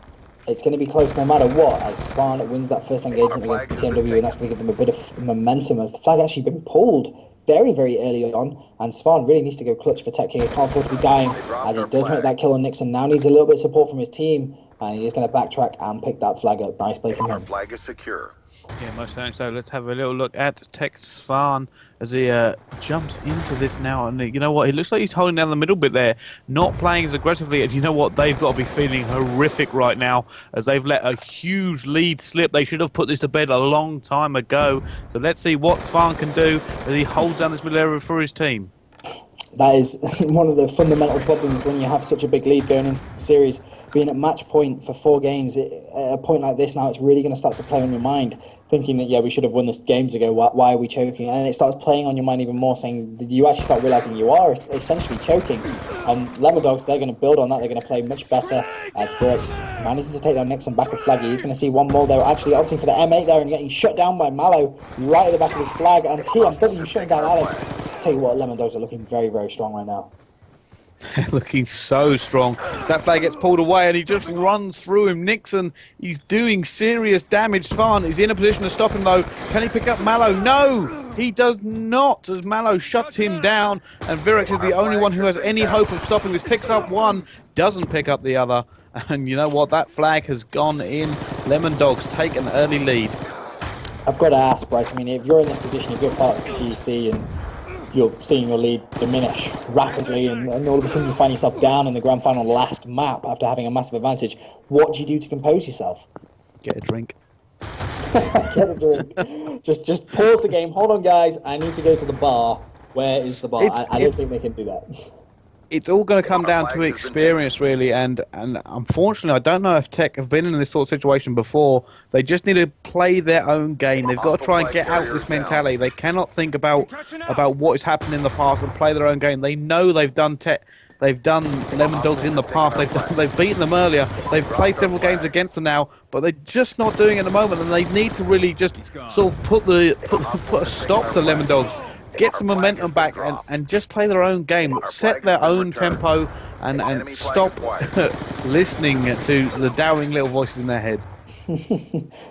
it's going to be close no matter what, as Svan wins that first engagement against TMW, and that's going to give them a bit of momentum, as the flag actually been pulled very, very early on, and Svan really needs to go clutch for Tech here. He can't afford to be dying, as he does make that kill on Nixon. Now needs a little bit of support from his team, and he is going to backtrack and pick that flag up. Nice play from him.
Flag is secure.
Yeah, most certainly so. Let's have a little look at Tech.Sweden as he jumps into this now. And you know what? It looks like he's holding down the middle bit there, not playing as aggressively. And you know what? They've got to be feeling horrific right now as they've let a huge lead slip. They should have put this to bed a long time ago. So let's see what Svan can do as he holds down this middle area for his team.
That is one of the fundamental problems when you have such a big lead going into the series. Being at match point for 4 games, at a point like this now, it's really going to start to play on your mind, thinking that, yeah, we should have won this games ago, why are we choking? And it starts playing on your mind even more, saying, did you actually start realising you are essentially choking? And Lemondogs, they're going to build on that, they're going to play much better, as Brooks managing to take down Nixon back of Flaggy. He's going to see one more, though, actually opting for the M8 there and getting shut down by Mallow right at the back of his flag, and TMW shutting down Alex. Tell you what, Lemondogs are looking very, very strong right now.
Looking so strong. That flag gets pulled away and he just runs through him. Nixon, he's doing serious damage. Svan is in a position to stop him though. Can he pick up Mallow? No, he does not, as Mallow shuts him down, and Virex is the only one who has any hope of stopping this. Picks up one, doesn't pick up the other, and you know what, that flag has gone in. Lemondogs take an early lead.
I've got to ask, Bryce, I mean, if you're in this position, if you're part of the TEC and you're seeing your lead diminish rapidly, and all of a sudden you find yourself down in the grand final last map after having a massive advantage, what do you do to compose yourself?
Get a drink.
Get a drink. Just pause the game. Hold on, guys. I need to go to the bar. Where is the bar? I don't think they can do that.
It's all going to come down to experience, really, and unfortunately, I don't know if Tech have been in this sort of situation before. They just need to play their own game. They've got to try and get out this mentality. They cannot think about what has happened in the past and play their own game. They know they've done Lemondogs in the past. They've beaten them earlier. They've played several games against them now, but they're just not doing it at the moment, and they need to really just sort of put a stop to Lemondogs. Get some momentum back and just play their own game, set their own tempo, and stop listening to the doubting little voices in their head.
I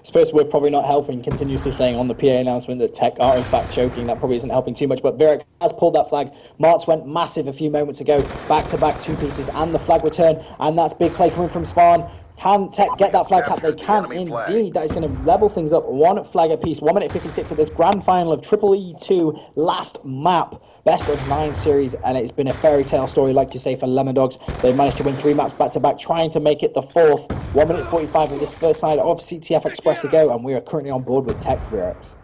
suppose we're probably not helping, continuously saying on the PA announcement that Tech are in fact choking. That probably isn't helping too much, but Virex has pulled that flag. Martz went massive a few moments ago, back-to-back 2 pieces and the flag return, and that's big play coming from Spawn. Can Tech get that flag cap? They can indeed. That is going to level things up. 1 flag apiece. 1 minute 56 of this grand final of EEE2 last map. Best of 9 series, and it's been a fairy tale story, like you say, for Lemondogs. They managed to win 3 maps back to back, trying to make it the 4th. 1 minute 45 of this first side of CTF Express to go, and we are currently on board with Tech Virex.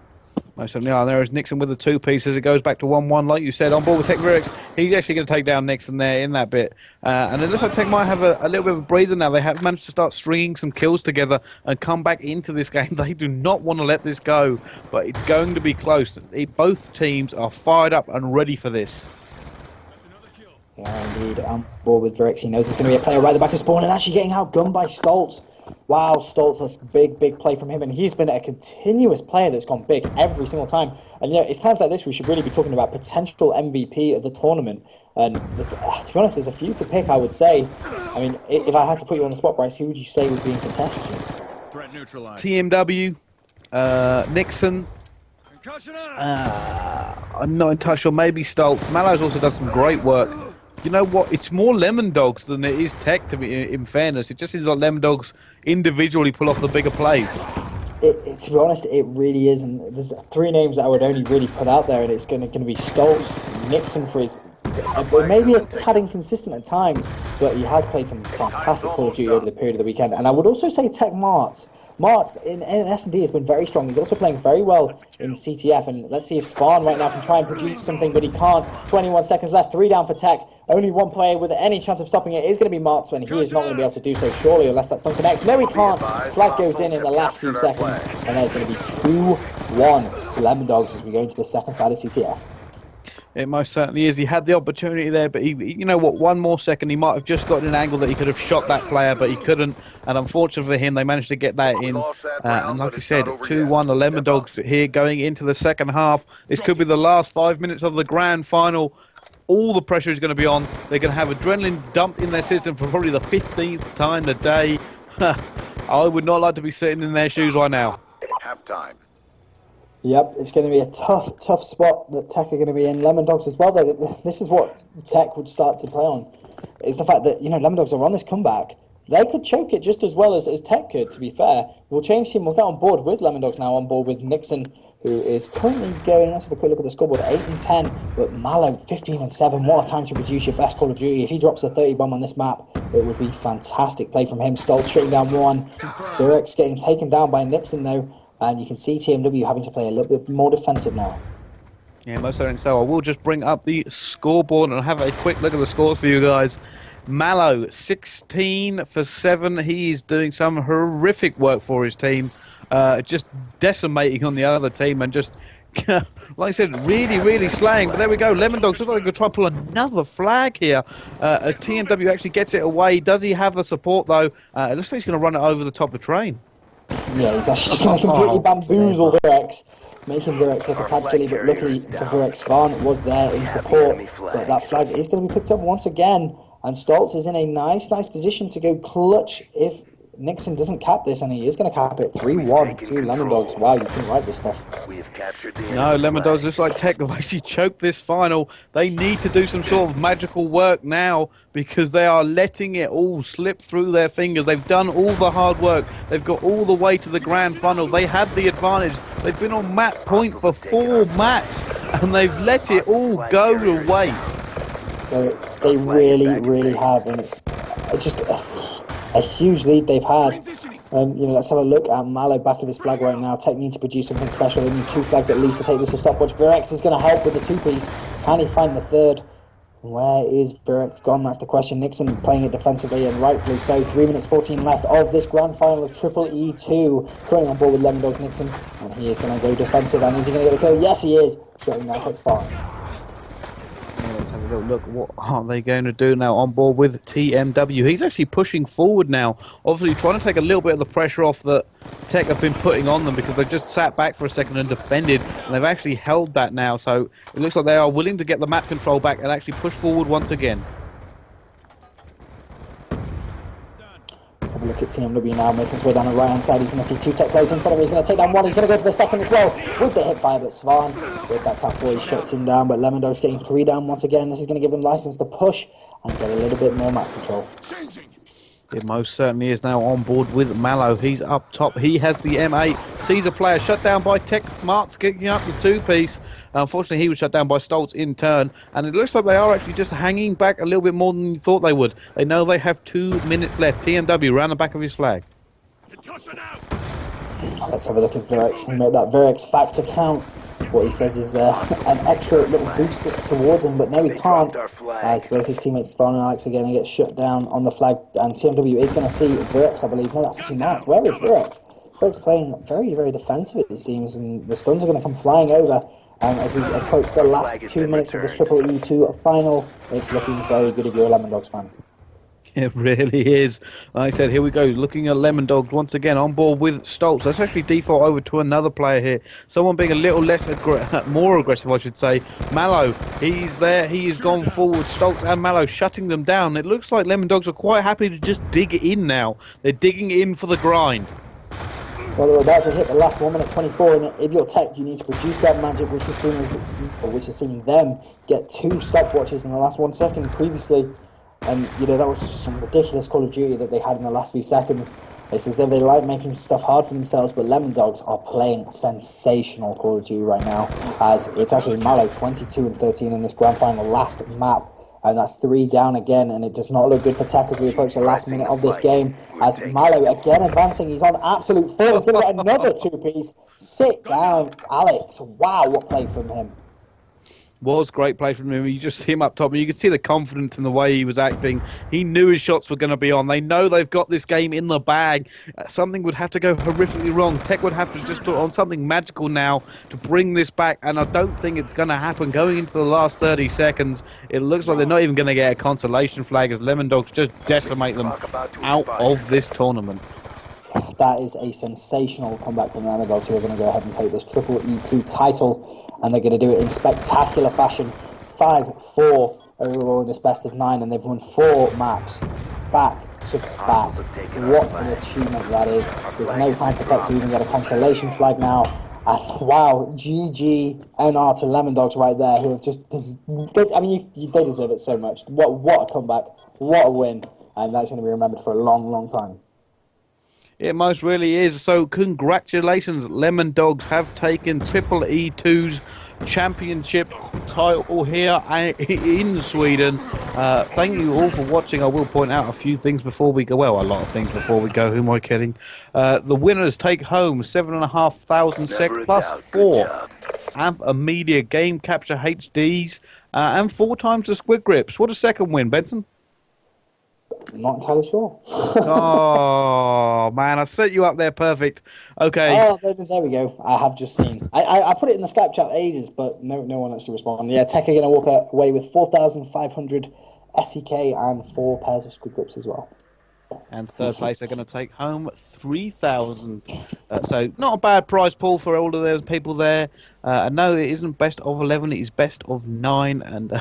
Most certainly are. There is Nixon with the 2 pieces. It goes back to 1-1, like you said, on board with Tech Virex. He's actually going to take down Nixon there in that bit. And it looks like Tech might have a little bit of a breather now. They have managed to start stringing some kills together and come back into this game. They do not want to let this go, but it's going to be close. Both teams are fired up and ready for this.
Yeah, indeed. On board with Virex. He knows there's going to be a player right at the back of spawn and actually getting outgunned by Stoltz. Wow, Stoltz, that's big play from him, and he's been a continuous player that's gone big every single time. And it's times like this we should really be talking about potential MVP of the tournament. And to be honest, there's a few to pick, I would say. I mean, if I had to put you on the spot, Bryce, who would you say would be in contention?
TMW, Nixon. I'm not entirely sure. Maybe Stoltz. Mallow's also done some great work. You know what? It's more Lemondogs than it is Tech, to be in fairness. It just seems like Lemondogs individually pull off the bigger plays.
To be honest, it really is. And there's 3 names that I would only really put out there, and it's going to be Stoltz, Nixon for his... maybe a tad inconsistent at times, but he has played some fantastic Call of Duty over the period of the weekend. And I would also say Tech Martz. Martz in S&D has been very strong. He's also playing very well in CTF, and let's see if Spawn right now can try and produce something, but he can't. 21 seconds left, 3 down for Tech. Only 1 player with any chance of stopping it is going to be Martz, and he is not going to be able to do so, surely, unless that stun connects. No, he can't. Flag goes in the last few seconds, and there's going to be 2-1 to Lemondogs as we go into the second side of CTF.
It most certainly is. He had the opportunity there, but you know what, 1 more second, he might have just got an angle that he could have shot that player, but he couldn't. And unfortunately for him, they managed to get that in. And like I said, 2-1 the Lemondogs here going into the second half. This could be the last 5 minutes of the grand final. All the pressure is going to be on. They're going to have adrenaline dumped in their system for probably the 15th time today. I would not like to be sitting in their shoes right now.
Halftime.
Yep, it's going to be a tough spot that Tech are going to be in. Lemondogs as well, though. This is what Tech would start to play on. It's the fact that, Lemondogs are on this comeback. They could choke it just as well as Tech could, to be fair. We'll change team. We'll get on board with Lemondogs now, on board with Nixon, who is currently going, let's have a quick look at the scoreboard, 8-10, but Mallow 15-7. What a time to produce your best Call of Duty. If he drops a 30 bomb on this map, it would be fantastic play from him. Stoltz straight down 1. Virex getting taken down by Nixon, though. And you can see TMW having to play a little bit more defensive now.
Yeah, most certainly so. I will just bring up the scoreboard and have a quick look at the scores for you guys. Mallow, 16 for 7. He's doing some horrific work for his team. Just decimating on the other team and just, like I said, really slaying. But there we go. Lemondogs looks like they're going to try and pull another flag here as TMW actually gets it away. Does he have the support, though? It looks like he's going to run it over the top of the train.
Yeah, he's actually just going to completely bamboozle Virex, making Virex look a tad silly, but luckily for Virex, Svan was there in support. But that flag is going to be picked up once again, and Stoltz is in a nice position to go clutch if Nixon doesn't cap this, and he is going to cap it 3-1 to Lemondogs. Wow, you can write this stuff.
No, Lemondogs looks like Tech have actually choked this final. They need to do some sort of magical work now because they are letting it all slip through their fingers. They've done all the hard work. They've got all the way to the grand final. They had the advantage. They've been on map point for 4 maps, and they've let it all go to waste.
They really have, and it's just a huge lead they've had. Let's have a look at Mallow back of his flag right now. Tech need to produce something special. They need 2 flags at least to take this to stopwatch. Virex is going to help with the 2-piece. Can he find the 3rd? Where is Virex gone? That's the question. Nixon playing it defensively, and rightfully so. 3 minutes 14 left of this grand final of EEE2. Currently on board with Lemondogs Nixon, and he is going to go defensive. And is he going to get the kill? Yes, he is. Showing that Tech's far.
Let's have a little look. What are they going to do now on board with TMW? He's actually pushing forward now, obviously trying to take a little bit of the pressure off that Tech have been putting on them because they've just sat back for a second and defended, and they've actually held that now. So it looks like they are willing to get the map control back and actually push forward once again.
Let's have a look at TMW now, making his way down the right-hand side. He's going to see 2 Tech players in front of him. He's going to take down 1. He's going to go for the 2nd as well with the hit fire, but Svan with that cat 4, he shuts him down. But Lemondogs getting 3 down once again. This is going to give them license to push and get a little bit more map control.
It most certainly is now on board with Mallow. He's up top. He has the M8. Sees a player shut down by Tech. Marks kicking up the 2-piece. Unfortunately, he was shut down by Stoltz in turn. And it looks like they are actually just hanging back a little bit more than you thought they would. They know they have 2 minutes left. TMW around the back of his flag.
Let's have a look at Virex and make that Virex factor count. What he says is an extra little boost towards him, but no, he can't. As both his teammates, Svan and Alex, are going to get shut down on the flag, and TMW is going to see Virex, I believe. No, that's actually Marks. Where is Virex? Virex playing very defensive, it seems, and the stuns are going to come flying over. As we approach the last 2 minutes of this EEE2 final, it's looking very good if you're a Lemondogs fan.
It really is. Like I said, here we go. Looking at Lemondogs once again on board with Stoltz. Let's actually default over to another player here. Someone being a little less more aggressive, I should say. Mallow, he's there. He has gone forward. Stoltz and Mallow shutting them down. It looks like Lemondogs are quite happy to just dig in now. They're digging in for the grind.
Well, they're about to hit the last 1 minute 24, and if you're Tech, you need to produce that magic, which has seen them get 2 stopwatches in the last 1 second previously. And, that was some ridiculous Call of Duty that they had in the last few seconds. It's as if they like making stuff hard for themselves, but Lemondogs are playing sensational Call of Duty right now, as it's actually Mallow 22 and 13 in this grand final last map, and that's 3 down again, and it does not look good for Tech as we approach the last minute of this game, as Mallow again advancing. He's on absolute form. He's going to get another 2-piece. Sit down, Alex. Wow, what play from him.
Was great play from him. You just see him up top, and you can see the confidence in the way he was acting. He knew his shots were going to be on. They know they've got this game in the bag. Something would have to go horrifically wrong. Tech would have to just put on something magical now to bring this back, and I don't think it's going to happen. Going into the last 30 seconds, it looks like they're not even going to get a consolation flag as Lemondogs just decimate them out of this tournament.
That is a sensational comeback from the Lemondogs, who are going to go ahead and take this EEE2 title, and they're going to do it in spectacular fashion. 5-4 overall in this best of 9, and they've won 4 maps back to back. What an achievement that is. There's no time for Tech to even get a consolation flag now. And wow, GG NR to Lemondogs right there, who have just, they deserve it so much. What a comeback, what a win, and that's going to be remembered for a long time.
It most really is. So congratulations, Lemondogs have taken EEE2's championship title here in Sweden. Thank you all for watching. I will point out a few things before we go. Well, a lot of things before we go. Who am I kidding? The winners take home 7,500 SEK plus 4. a Media Game Capture HDs, and 4 times the Squid Grips. What a second win, Benson.
Not entirely sure.
Oh, man, I set you up there perfect. Okay.
Oh, there we go. I have just seen. I put it in the Skype chat ages, but no one actually responded. Yeah, Tech are going to walk away with 4,500 SEK and 4 pairs of Squid Grips as well.
And third place, they're going to take home 3,000. So not a bad prize pool for all of those people there. And no, it isn't best of 11, it is best of 9. And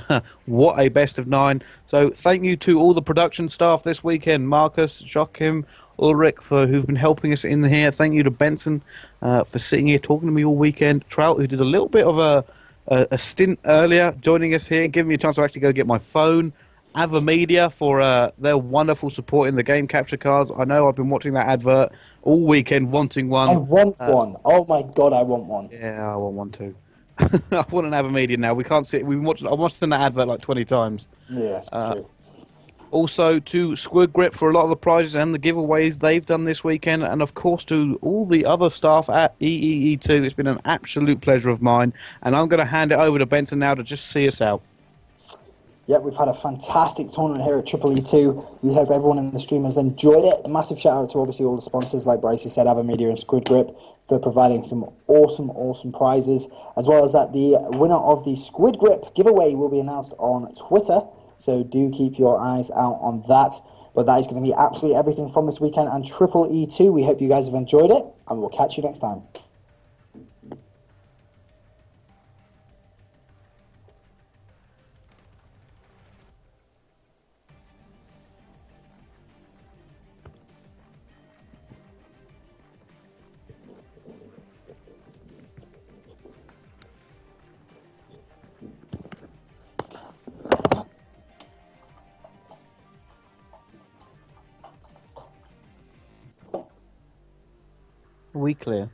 what a best of 9. So thank you to all the production staff this weekend. Marcus, Joachim, Ulrich, who've been helping us in here. Thank you to Benson for sitting here talking to me all weekend. Trout, who did a little bit of a stint earlier, joining us here, giving me a chance to actually go get my phone. Ava Media for their wonderful support in the game capture cards. I know I've been watching that advert all weekend, wanting one.
I want one. Oh my god, I want one.
Yeah, I want one too. I want an Ava Media now. We can't see it. We've been watching. I watched that advert like 20 times.
Yes, true.
Also to Squid Grip for a lot of the prizes and the giveaways they've done this weekend, and of course to all the other staff at EEE2. It's been an absolute pleasure of mine, and I'm going to hand it over to Benson now to just see us out.
Yep, we've had a fantastic tournament here at EEE2. We hope everyone in the stream has enjoyed it. A massive shout out to obviously all the sponsors, like Brycey said, Ava Media and Squid Grip, for providing some awesome prizes, as well as that the winner of the Squid Grip giveaway will be announced on Twitter. So do keep your eyes out on that. But that is going to be absolutely everything from this weekend and EEE2. We hope you guys have enjoyed it, and we'll catch you next time.
Are we clear?